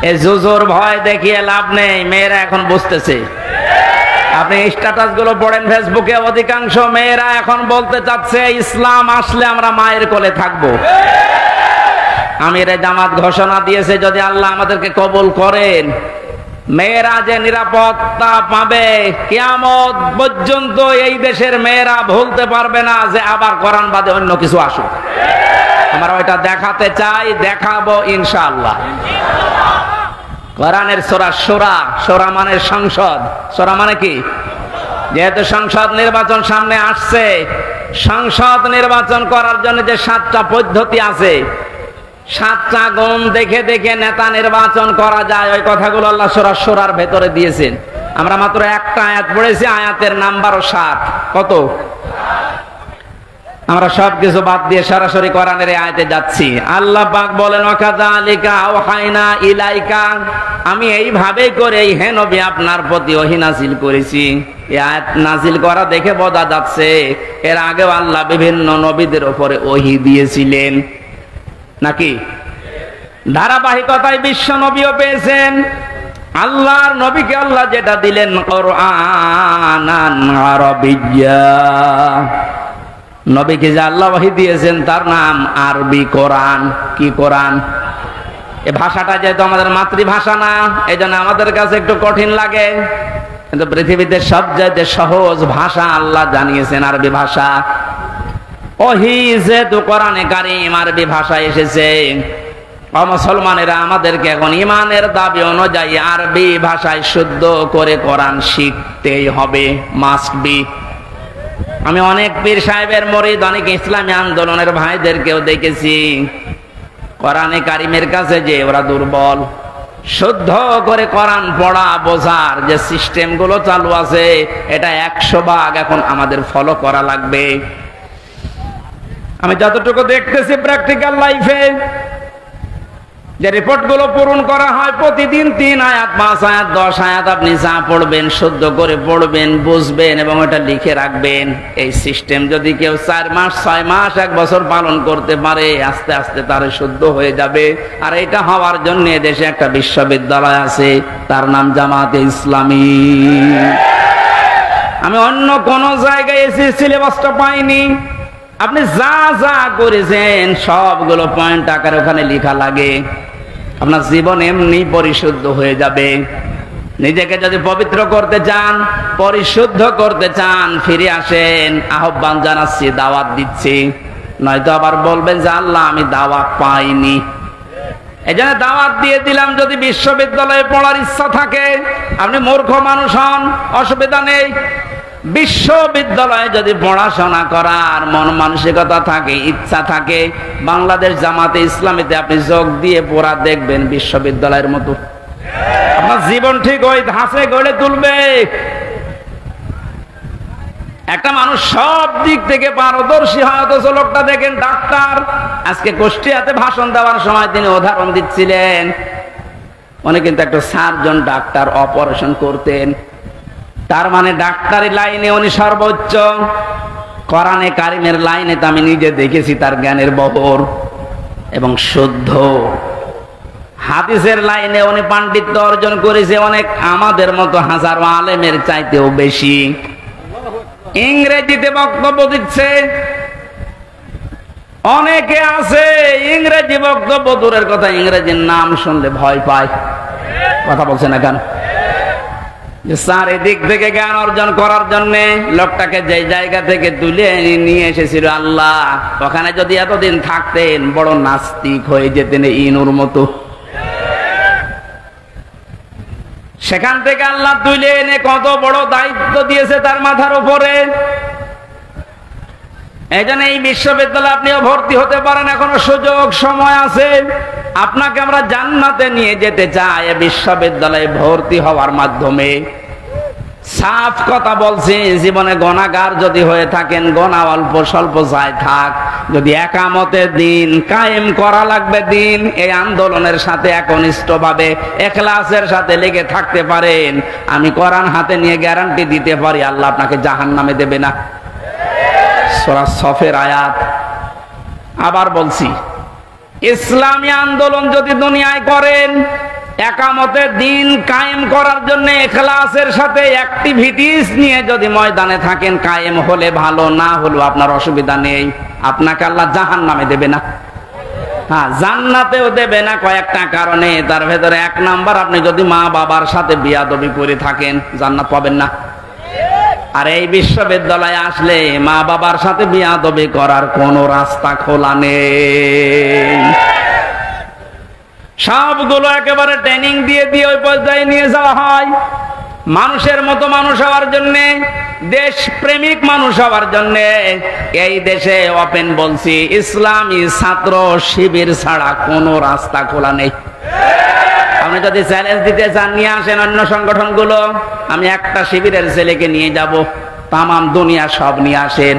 এই জুজুর ভয় দেখিয়ে লাভ নেই, মেয়েরা এখন বুঝতেছে। আপনি স্ট্যাটাস গুলো পড়েন ফেসবুকে, অধিকাংশ মেয়েরা এখন বলতে চাচ্ছে ইসলাম আসলে আমরা মায়ের কোলে থাকবো। আমিরে জামাত ঘোষণা দিয়েছে যদি আল্লাহ আমাদেরকে কবুল করেন, মেয়েরা যে নিরাপত্তা পাবে কিয়ামত পর্যন্ত এই দেশের মেয়েরা ভুলতে পারবে না যে আবার কোরআন বাদে অন্য কিছু আসুক। আমরা ওইটা দেখাতে চাই, দেখাবো ইনশাআল্লাহ। কোরআনের সূরা শূরা, শূরা মানে সংসদ, শূরা মানে কি? যেহেতু সংসদ নির্বাচন সামনে আসছে, সংসদ নির্বাচন করার জন্য যে 7টা পদ্ধতি আছে, 7টা গুণ দেখে দেখে নেতা নির্বাচন করা যায়, ওই কথাগুলো আল্লাহ সূরা শূরার ভেতরে দিয়েছেন। আমরা মাত্র একটা আয়াত পড়েছি, আয়াতের নাম্বারও 7। কত? আমরা সবকিছু বাদ দিয়ে সরাসরি কোরআনের আয়াতে যাচ্ছি। আল্লাহ পাক বলেন ওয়াকাযালিকা আওহাইনা ইলাইকা, আমি এইভাবেই করে এই হে নবী আপনার প্রতি ওহী নাযিল করেছি। এই আয়াত নাযিল করা দেখে বোঝা যাচ্ছে এর আগেও আল্লাহ বিভিন্ন নবীদের উপরে ওহী দিয়েছিলেন নাকি? ধারাবাহিকতায় বিশ্ব নবীও পেয়েছেন। আল্লাহর নবীকে আল্লাহ যেটা দিলেন কোরআনান আরাবিয়্যা, নবীকে যে আল্লাহ ওহী দিয়েছেন তার নাম আরবি কোরআন। কি কোরআন? এই ভাষাটা যেহেতু আমাদের মাতৃভাষা না, এই জন্য আমাদের কাছে একটু কঠিন লাগে, কিন্তু পৃথিবীতে সবচেয়ে সহজ ভাষা আল্লাহ জানিয়েছেন আরবি ভাষা। ওহী যেহেতু কোরআনে কারীম আরবি ভাষায় এসেছে, মুসলমানেরা আমাদেরকে এখন ইমানের দাবি অনুযায়ী আরবি ভাষায় শুদ্ধ করে কোরআন শিখতেই হবে, মাস্ট বি। আমি অনেক পীর সাহেবের মুরিদ, অনেক ইসলামী আন্দোলনের ভাইদেরকেও দেখেছি কোরআনে কারীমের কাছে যে ওরা দুর্বল। শুদ্ধ করে কোরআন পড়া বোঝার যে সিস্টেম গুলো চালু আছে, এটা 100 ভাগ এখন আমাদের ফলো করা লাগবে। আমি যতটুকু দেখতেছি প্র্যাকটিক্যাল লাইফে, যে রিপোর্ট গুলো পূরণ করা হয় প্রতিদিন 3 আয়াত 5 আয়াত 10 আয়াত আপনি যা পড়বেন শুদ্ধ করে পড়বেন, বুঝবেন এবং ওটা লিখে রাখবেন। এই সিস্টেম যদি কেউ 4 মাস 6 মাস 1 বছর পালন করতে পারে, আস্তে আস্তে তার শুদ্ধ হয়ে যাবে। আর এটা হওয়ার জন্য দেশে একটা বিশ্ববিদ্যালয় আছে, তার নাম জামাতে ইসলামী। আমি অন্য কোন জায়গায় এসে সিলেবাসটা পাইনি। আপনি যা যা করেছেন সবগুলো পয়েন্ট আকারে ওখানে লেখা লাগে, আপনার জীবন এমনি পরিশুদ্ধ হয়ে যাবে। নিজেকে যদি পবিত্র করতে চান, পরিশুদ্ধ করতে চান, ফিরে আসেন। আহ্বান জানাচ্ছি, দাওয়াত দিচ্ছি, নয়তো আবার বলবেন যে আল্লাহ আমি দাওয়াত পাইনি। এই জন্য দাওয়াত দিয়ে দিলাম। যদি বিশ্ববিদ্যালয়ে পড়ার ইচ্ছা থাকে, আপনি মূর্খ মানুষ হন, অসুবিধা নেই। বিশ্ববিদ্যালয়ে যদি পড়াশোনা করার মন মানসিকতা থাকে, ইচ্ছা থাকে, বাংলাদেশ জামাতে ইসলামীতে আপনি যোগ দিয়ে পড়া দেখবেন বিশ্ববিদ্যালয়ের মতো। আপনার জীবন ঠিক ওই ধাঁচে গড়ে তুলবে। একটা মানুষ সব দিক থেকে পারদর্শী হয়, অথচ লোকটা দেখেন ডাক্তার। আজকে কুষ্টিয়াতে ভাষণ দেওয়ার সময় তিনি উদাহরণ দিচ্ছিলেন, উনি কিন্তু একটা সার্জন ডাক্তার, অপারেশন করতেন। তার মানে ডাক্তারি লাইনে উনি সর্বোচ্চ। কোরআনে কারীমের লাইনে তো আমি নিজে দেখেছি তার জ্ঞানের বহর এবং শুদ্ধ। হাদিসের লাইনে উনি পাণ্ডিত্য অর্জন করেছে অনেক আমাদের মতো হাজারো আলেমের চাইতেও বেশি। ইংরেজিতে বক্তব্য দিচ্ছে, অনেকে আছে ইংরেজি বক্তব্য দূরের কথা, ইংরেজির নাম শুনলে ভয় পায়। কথা বলছে না কেন? চারিদিক থেকে জ্ঞান অর্জন করার জন্য লোকটাকে যে জায়গা থেকে তুলে নিয়ে এসেছিল আল্লাহ, ওখানে যদি এতদিন থাকতেন বড় নাস্তিক হয়ে যেতেন ইনুর মতো। সেখান থেকে আল্লাহ তুলে এনে কত বড় দায়িত্ব দিয়েছে তার মাথার উপরে। এই জন্য এই বিশ্ববিদ্যালয়ে আপনিও ভর্তি হতে পারেন, এখনো সুযোগ সময় আছে। আপনাকে আমরা জান্নাতে নিয়ে যেতে চাই বিশ্ববিদ্যালয়ে ভর্তি হওয়ার মাধ্যমে। সাফ কথা বলছি, জীবনে গুনাহগার যদি হয়ে থাকেন, গোনা অল্প স্বল্প যায় থাক, যদি একামতের দিন কায়েম করা লাগবে দিন, এই আন্দোলনের সাথে একনিষ্ঠভাবে ইখলাসের সাথে লেগে থাকতে পারেন, আমি কোরআন হাতে নিয়ে গ্যারান্টি দিতে পারি আল্লাহ আপনাকে জাহান্নামে দেবে না। সূরা সফের আয়াত। আবার বলছি, ইসলামী আন্দোলন যদি দুনিয়ায় করেন, একামতের দিন কায়েম করার জন্য ইখলাসের সাথে অ্যাক্টিভিটিস নিয়ে যদি ময়দানে থাকেন, কায়েম হলে ভালো, না হলেও আপনার অসুবিধা নেই, আপনাকে আল্লাহ জাহান্নামে দেবে না। হ্যাঁ, জান্নাতেও দেবে না কয়েকটা কারণে। তার ভেতরে এক নাম্বার, আপনি যদি মা বাবার সাথে বিয়াদবি করে থাকেন জান্নাত পাবেন না। আর এই বিশ্ববিদ্যালয়ে আসলে মা বাবার সাথে বিয়াদবি করার কোনো রাস্তা খোলা নেই। সবগুলো একেবারে ট্রেনিং দিয়ে দিয়ে ওই পর্যায়ে নিয়ে যাওয়া হয়। মানুষের মতো মানুষ হওয়ার জন্য, দেশ প্রেমিক মানুষ হওয়ার জন্য এই দেশে ওপেন বলছি, ইসলামী ছাত্র শিবির ছাড়া কোনো রাস্তা খোলা নেই। আপনি যদি চ্যালেঞ্জ দিতে চান, নিয়ে আসেন অন্য সংগঠনগুলো, আমি একটা শিবিরের ছেলেকে নিয়ে যাব, তামাম দুনিয়া সব নিয়ে আসেন।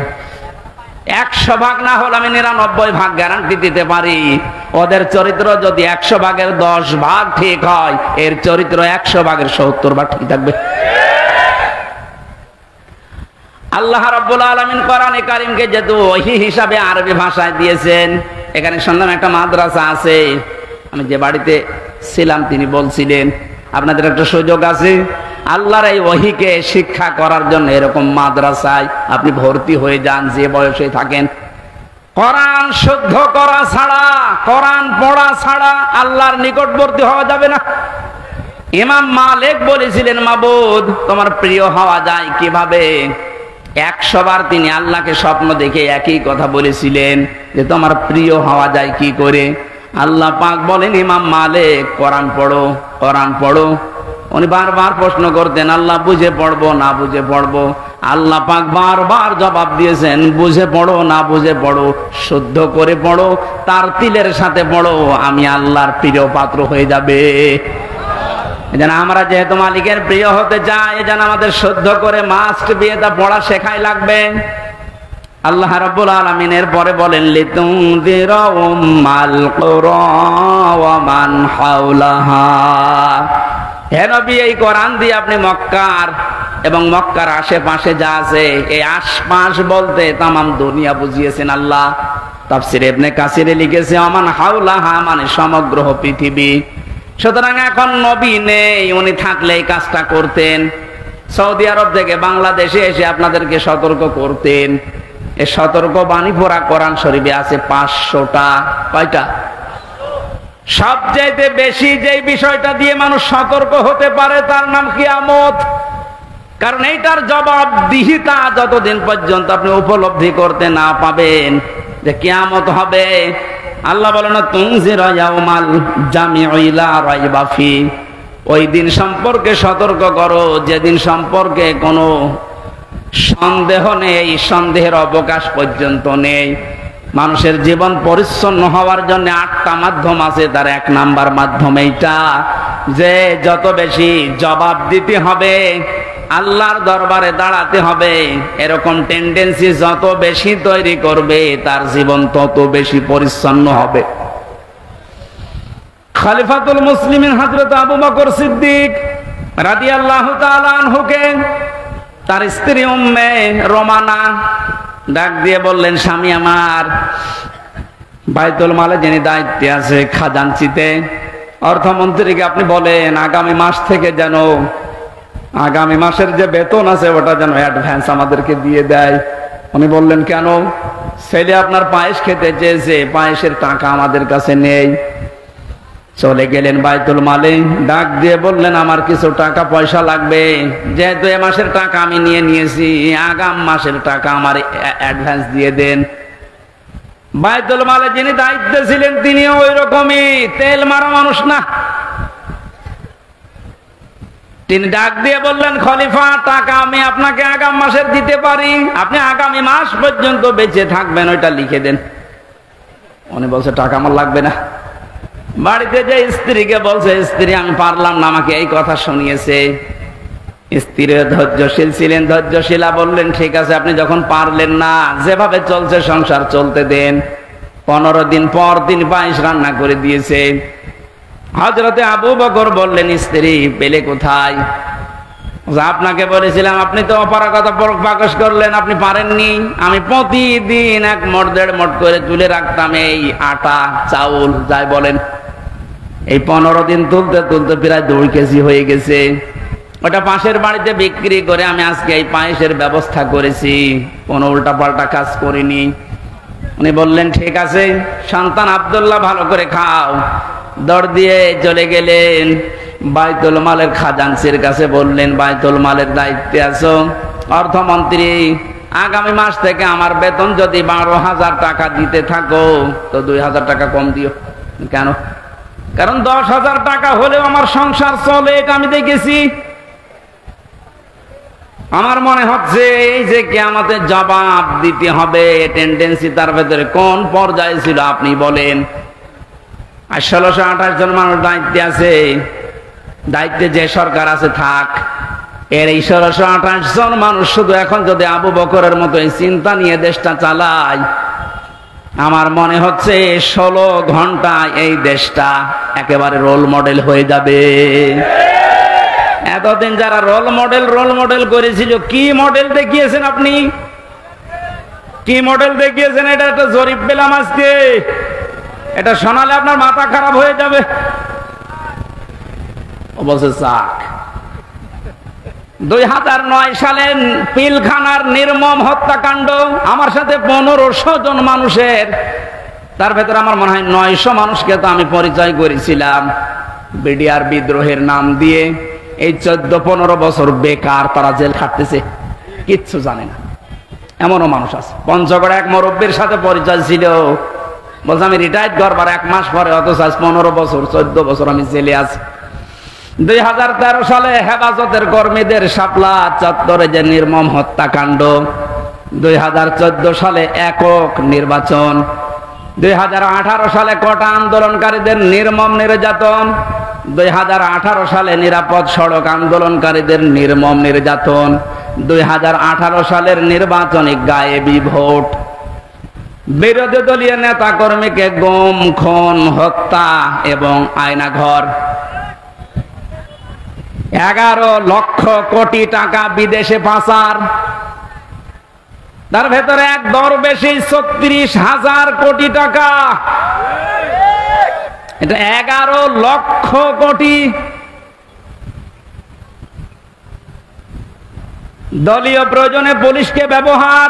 100 ভাগ না হলে আমি 99 ভাগ গ্যারান্টি দিতে পারি, ওদের চরিত্র যদি 100 ভাগের 10 ভাগ ঠিক হয়, এর চরিত্র 100 ভাগের 70 ভাগ ঠিক থাকবে। আল্লাহ রাব্বুল আলামিন কোরআনে কারীমকে যেহেতু ওহী হিসাবে আরবি ভাষায় দিয়েছেন, এখানে সন্ধান একটা মাদ্রাসা আছে। আমি যে বাড়িতে ছিলাম তিনি বলছিলেন, আপনাদের একটা সুযোগ আছে, আল্লাহর এই ওহীকে শিক্ষা করার জন্য এরকম মাদ্রাসায় আপনি ভর্তি হয়ে যান, যে বয়সে থাকেন। কোরআন শুদ্ধ করা ছাড়া, কোরআন পড়া ছাড়া আল্লাহর নিকটবর্তী হওয়া যাবে না। ইমাম মালিক বলেছিলেন, মাবুদ তোমার প্রিয় হওয়া যায় কিভাবে? 100 বার তিনি আল্লাহকে স্বপ্ন দেখে একই কথা বলেছিলেন যে তোমার প্রিয় হওয়া যায় কি করে? আল্লাহ পাক বলেন, ইমাম মালিক কোরআন পড়ো, কোরআন পড়ো। উনি বারবার প্রশ্ন করতেন, আল্লাহ বুঝে পড়বো না বুঝে পড়বো? আল্লাহ পাক বারবার জবাব দিয়েছেন, বুঝে পড়ো না বুঝে পড়ো, শুদ্ধ করে পড়ো, তার তিলের সাথে পড়ো, আমি আল্লাহর প্রিয় পাত্র হয়ে যাবে। এজন্য আমরা যেহেতু মালিকের প্রিয় হতে চাই, এজন্য আমাদের শুদ্ধ করে মাস্ট বিয়েটা পড়া শেখাই লাগবে। আল্লাহ রাব্বুল আলামিন এর পরে বলেন, লিতুনযিরা উম্মাল কুরা ওয়া মান হাওলাহা। হে নবী, এই কোরআন দিয়ে আপনি মক্কার এবং মক্কার আশেপাশে যা আছে, এই আশপাশ বলতে তামাম দুনিয়া বুঝিয়েছেন আল্লাহ। তাফসীর ইবনে কাসিরে লিখেছে, আমান হাওলাহা মানে সমগ্র পৃথিবী। সুতরাং এখন নবী নেই, উনি থাকলে এই কাজটা করতেন। সৌদি আরব থেকে বাংলাদেশে এসে আপনাদেরকে সতর্ক করতেন। এই সতর্ক বাণী পড়া কোরআন শরীফে আছে 500টা। কয়টা? সবচাইতে বেশি যেই বিষয়টা দিয়ে মানুষ সতর্ক হতে পারে তার নাম কিয়ামত। কারণ এইটার জবাবদিহিতা যতদিন পর্যন্ত আপনি উপলব্ধি করতে না পাবেন যে কিয়ামত হবে, আল্লাহ বলেন, তুনজিরা ইয়াউমাল জামিউ লা রাইবা ফি, ওই দিন সম্পর্কে সতর্ক করো যেদিন সম্পর্কে কোনো সন্দেহ নেই, সন্দেহের অবকাশ পর্যন্ত নেই। মানুষের জীবন পরিচ্ছন্ন হওয়ার জন্য 8টা মাধ্যম আছে, তার 1 নাম্বার মাধ্যম এইটা যে যত বেশি জবাব দিতে হবে, আল্লাহর দরবারে দাঁড়াতে হবে, এরকম টেন্ডেন্সি যত বেশি তৈরি করবে তার জীবন তত বেশি পরিচ্ছন্ন হবে। খলিফাতুল মুসলিমিন হযরত আবু বকর সিদ্দিক রাদিয়াল্লাহু তাআলা আনহুকে তার স্ত্রী উম্মে রোমানা ডাক দিয়ে বললেন, স্বামী আমার, বাইতুল মালে যিনি দায়িত্বে আছে খাজানচিতে, অর্থমন্ত্রীকে আপনি বলেন আগামী মাস থেকে যেন আগামী মাসের যে বেতন আছে ওটা যেন অ্যাডভান্স আমাদেরকে দিয়ে দেয়। উনি বললেন, কেন? ছেলে আপনার পায়েস খেতে চেয়েছে, পায়েসের টাকা আমাদের কাছে নেই। চলে গেলেন বাইতুল মালে, ডাক দিয়ে বললেন, আমার কিছু টাকা পয়সা লাগবে, যেহেতু এ মাসের টাকা আমি নিয়ে নিয়েছি, আগাম মাসের টাকা আমার অ্যাডভান্স দিয়ে দেন। বাইতুল মালে যিনি দায়িত্বে ছিলেন তিনিও ওই রকমই তেল মারা মানুষ না। তিনি ডাক দিয়ে বললেন, খলিফা, টাকা আমি আপনাকে আগাম মাসের দিতে পারি, আপনি আগামী মাস পর্যন্ত বেঁচে থাকবেন, ওইটা লিখে দেন। উনি বলছে, টাকা আমার লাগবে না। বাড়িতে যে স্ত্রীকে বলছে, স্ত্রী, আমি পারলাম না, আমাকে এই কথা শুনিয়েছে। স্ত্রী ধৈর্যশীল ছিলেন, ধৈর্যশীলা বললেন ঠিক আছে, আপনি যখন পারলেন না, যেভাবে চলছে সংসার চলতে দেন। 15 দিন পর তিনি পায়েস রান্না করে দিয়েছে। হযরতে আবু বকর বললেন, স্ত্রী পেলে কোথায়? আপনাকে বলেছিলাম, আপনি তো অপারগতা প্রকাশ করলেন, আপনি পারেননি। আমি প্রতিদিন 1 মণ 1.5 মণ করে তুলে রাখতাম এই আটা চাউল যাই বলেন। এই 15 দিন তুলতে তুলতে প্রায় 2 কেজি হয়ে গেছে। ওটা পাশের বাড়িতে বিক্রি করে আমি আজকে এই পায়েসের ব্যবস্থা করেছি, কোনো উল্টাপাল্টা কাজ করিনি। উনি বললেন ঠিক আছে, সন্তান আব্দুল্লাহ ভালো করে খাও। দৌড় দিয়ে চলে গেলেন বাইতুল মালের খাজানচির কাছে, বললেন বাইতুল মালের দায়িত্বে আছো, অর্থমন্ত্রী, আগামী মাস থেকে আমার বেতন যদি 12,000 টাকা দিতে থাকো তো 2,000 টাকা কম দিও। কেন? কারণ 10,000 টাকা হলেও আমার সংসার চলে, এটা আমি দেখেছি। আমার মনে হচ্ছে এই যে কিয়ামতের জবাব দিতে হবে, টেন্ডেন্সি তার ভেতরে কোন পর্যায়ে ছিল আপনি বলেন। আর 1628 জন মানুষ দায়িত্বে আছে, দায়িত্বে যে সরকার আছে থাক, এর এই 1628 জন মানুষ শুধু এখন যদি আবু বকরের মতো এই চিন্তা নিয়ে দেশটা চালায়, আমার মনে হচ্ছে 16 ঘন্টায় এই দেশটা একেবারে রোল মডেল হয়ে যাবে। এতদিন যারা রোল মডেল করেছিল, কি মডেল দেখিয়েছেন আপনি? কি মডেল দেখিয়েছেন? এটা একটা জরিপ পেলাম আজকে, এটা শোনালে আপনার মাথা খারাপ হয়ে যাবে। অবশ্যই 2009 সালে পিলখানার নির্মম হত্যাকাণ্ড, আমার সাথে 1500 জন মানুষের, তার ভেতরে আমার মনে হয় 900 মানুষকে তো আমি পরিচয় করেছিলাম বিডিআর বিদ্রোহের নাম দিয়ে। এই 14-15 বছর বেকার তারা জেল খাটতেছে, কিচ্ছু জানে না, এমনও মানুষ আছে। পঞ্চগড়ে এক মুরব্বীর সাথে পরিচয় ছিল, বলছে আমি রিটায়ার্ড করবার 1 মাস পরে, অথচ 15 বছর 14 বছর আমি জেলে আছি। 2013 সালে হেফাজতের কর্মীদের শাপলা চত্বরে যে নির্মম হত্যাকাণ্ড, 2014 সালে একক নির্বাচন, 2018 সালে কোটা আন্দোলনকারীদের নির্মম নির্যাতন, 2018 সালে নিরাপদ সড়ক আন্দোলনকারীদের নির্মম নির্যাতন, 2018 সালের নির্বাচনী গায়েবী ভোট, বিরোধী দলীয় নেতা কর্মীকে গুম, খুন, হত্যা এবং আয়নাঘর, 11 লক্ষ কোটি টাকা বিদেশে পাচার, তার ভেতরে এক দরবেশী 36,000 কোটি টাকা। এটা 11 লক্ষ কোটি। দলীয় প্রয়োজনে পুলিশকে ব্যবহার,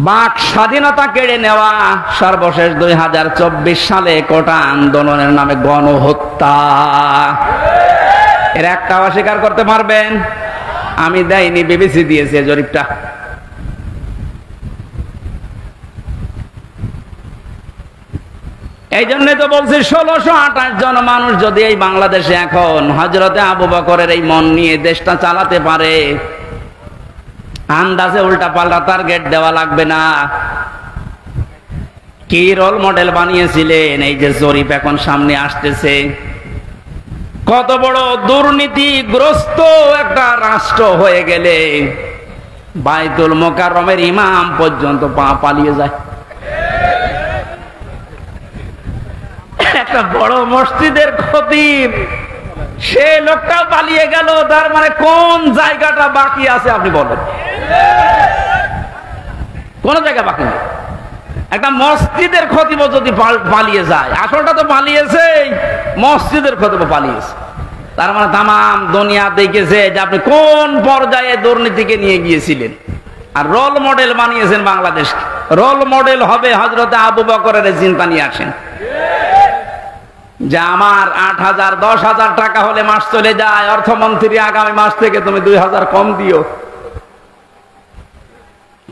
বাক স্বাধীনতা কেড়ে নেওয়া, সর্বশেষ 2024 সালে কোটা আন্দোলনের নামে গণহত্যা। এর একটা অস্বীকার করতে পারবেন? আমি দেয়নি, বিবিসি দিয়েছে জরিপটা। এই জন্যই তো বলছি 1628 জন মানুষ যদি এই বাংলাদেশে এখন হযরতে আবু বকরের এই মন নিয়ে দেশটা চালাতে পারে, আন্দাজে উল্টা পাল্টা টার্গেট দেওয়া লাগবে না। কি রোল মডেল বানিয়েছিলেন, এই যে জরিপ এখন সামনে আসতেছে। কত বড় দুর্নীতিগ্রস্ত একটা রাষ্ট্র হয়ে গেলে বাইতুল মোকাররমের ইমাম পর্যন্ত পালিয়ে যায়। একটা বড় মসজিদের খতিব, সে লোকটা পালিয়ে গেল, তার মানে কোন জায়গাটা বাকি আছে আপনি বলেন? কোন জায়গা বাকি নেই। একটা মসজিদের খতিব যদি পালিয়ে যায়, আসলটা তো পালিয়েছে, মসজিদের খতিব পালিয়েছে, তার মানে তামাম দুনিয়া দেখেছে যে আপনি কোন পর্যায়ে দুর্নীতিকে নিয়ে গিয়েছিলেন। আর রোল মডেল বানিয়েছেন বাংলাদেশকে। রোল মডেল হবে হযরতে আবু বকরের চিন্তা নিয়ে আসেন যে আমার 8,000 10,000 টাকা হলে মাস চলে যায়, অর্থমন্ত্রী আগামী মাস থেকে তুমি 2,000 কম দিও।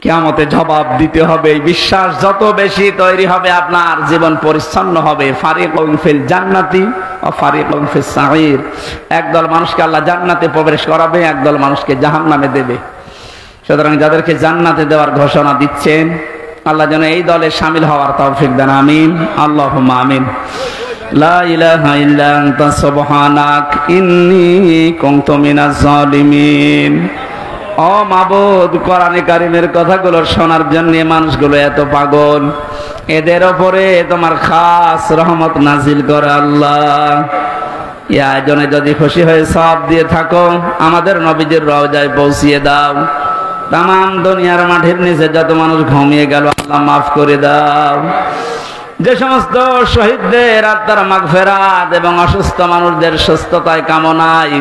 কিয়ামতে জবাব দিতে হবে। বিশ্বাস যত বেশি তৈরি হবে, আপনার জীবন পরিচ্ছন্ন হবে। ফারিকুন ফিল জান্নাতি ওয়া ফারিকুন ফিস সাঈর। একদল মানুষকে আল্লাহ জান্নাতে প্রবেশ করাবে, একদল মানুষকে জাহান্নামে দেবে। সুতরাং যাদেরকে জান্নাতে দেওয়ার ঘোষণা দিচ্ছেন, আল্লাহ যেন এই দলে শামিল হওয়ার তৌফিক দেন। আমিন, আল্লাহুম্মা আমিন। লা ইলাহা ইল্লা আনতা সুবহানাক ইন্নী কুনতু মিনাজ জালিমিন। ও মাবুদ, কোরআনে কারীমের কথাগুলো শোনার জন্য মানুষগুলো এত পাগল, এদের উপরে তোমার খাস রহমত নাজিল করে আল্লাহ। এই আয়োজনে যদি খুশি হয়ে সওয়াব দিয়ে থাকো, আমাদের নবীজির রওজায় পৌঁছিয়ে দাও। তামাম দুনিয়ার মাটির নিচে যত মানুষ ঘুমিয়ে গেল আল্লাহ মাফ করে দাও। যে সমস্ত শহীদদের আত্মার মাগফিরাত এবং অসুস্থ মানুষদের সুস্থতায় কামনায়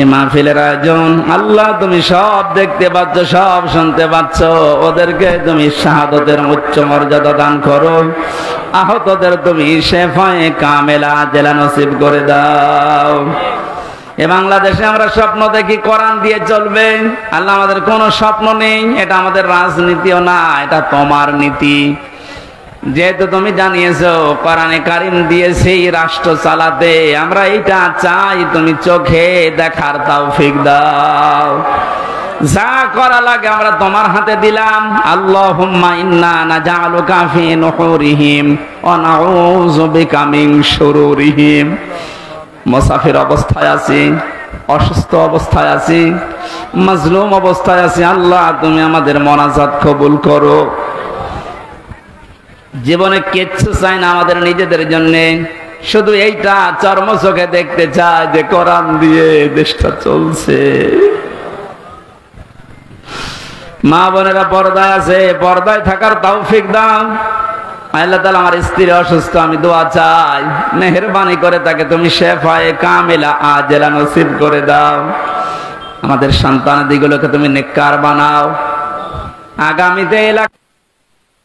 এই মাহফিলের আয়োজন, আল্লাহ তুমি সব দেখতে পাচ্ছ, সব শুনতে পাচ্ছ। ওদেরকে তুমি শাহাদতের উচ্চ মর্যাদা দান করো, আহতদের তুমি শেফায়ে কামেলা আজেলা নসিব করে দাও। এ বাংলাদেশে আমরা স্বপ্ন দেখি কোরআন দিয়ে চলবে, আল্লাহ আমাদের কোনো স্বপ্ন নেই। এটা আমাদের রাজনীতিও না, এটা তোমার নীতি। যেহেতু তুমি জানিয়েছো কোরআনে কারীম দিয়ে সেই রাষ্ট্র চালাতে, আমরা এইটা চাই, তুমি চোখে দেখার তৌফিক দাও। যা করা লাগে আমরা তোমার হাতে দিলাম। আল্লাহুম্মা ইন্না নাজআলুকা ফি নুহুরিহিম ওয়া নাউযু বিকা মিন শুরুরিহিম। মুসাফির অবস্থায় আছি, অসুস্থ অবস্থায় আছি, মাজলুম অবস্থায় আছি, আল্লাহ তুমি আমাদের মোনাজাত কবুল করো। জীবনে কিচ্ছু চাই না আমাদের নিজেদের জন্য, শুধু এইটা চর্ম চোখে দেখতে চাই যে কোরআন দিয়ে দেশটা চলছে। মা বোনেরা পর্দায় আছে, পর্দায় থাকার তৌফিক দাও। আল্লাহ তাআলা আমার স্ত্রী অসুস্থ, আমি দোয়া চাই, মেহেরবানি করে তাকে তুমি শেফায়ে কামিলা আজেলা নসিব করে দাও। আমাদের সন্তানাদিগুলোকে তুমি নেককার বানাও। আগামীতে এলাকা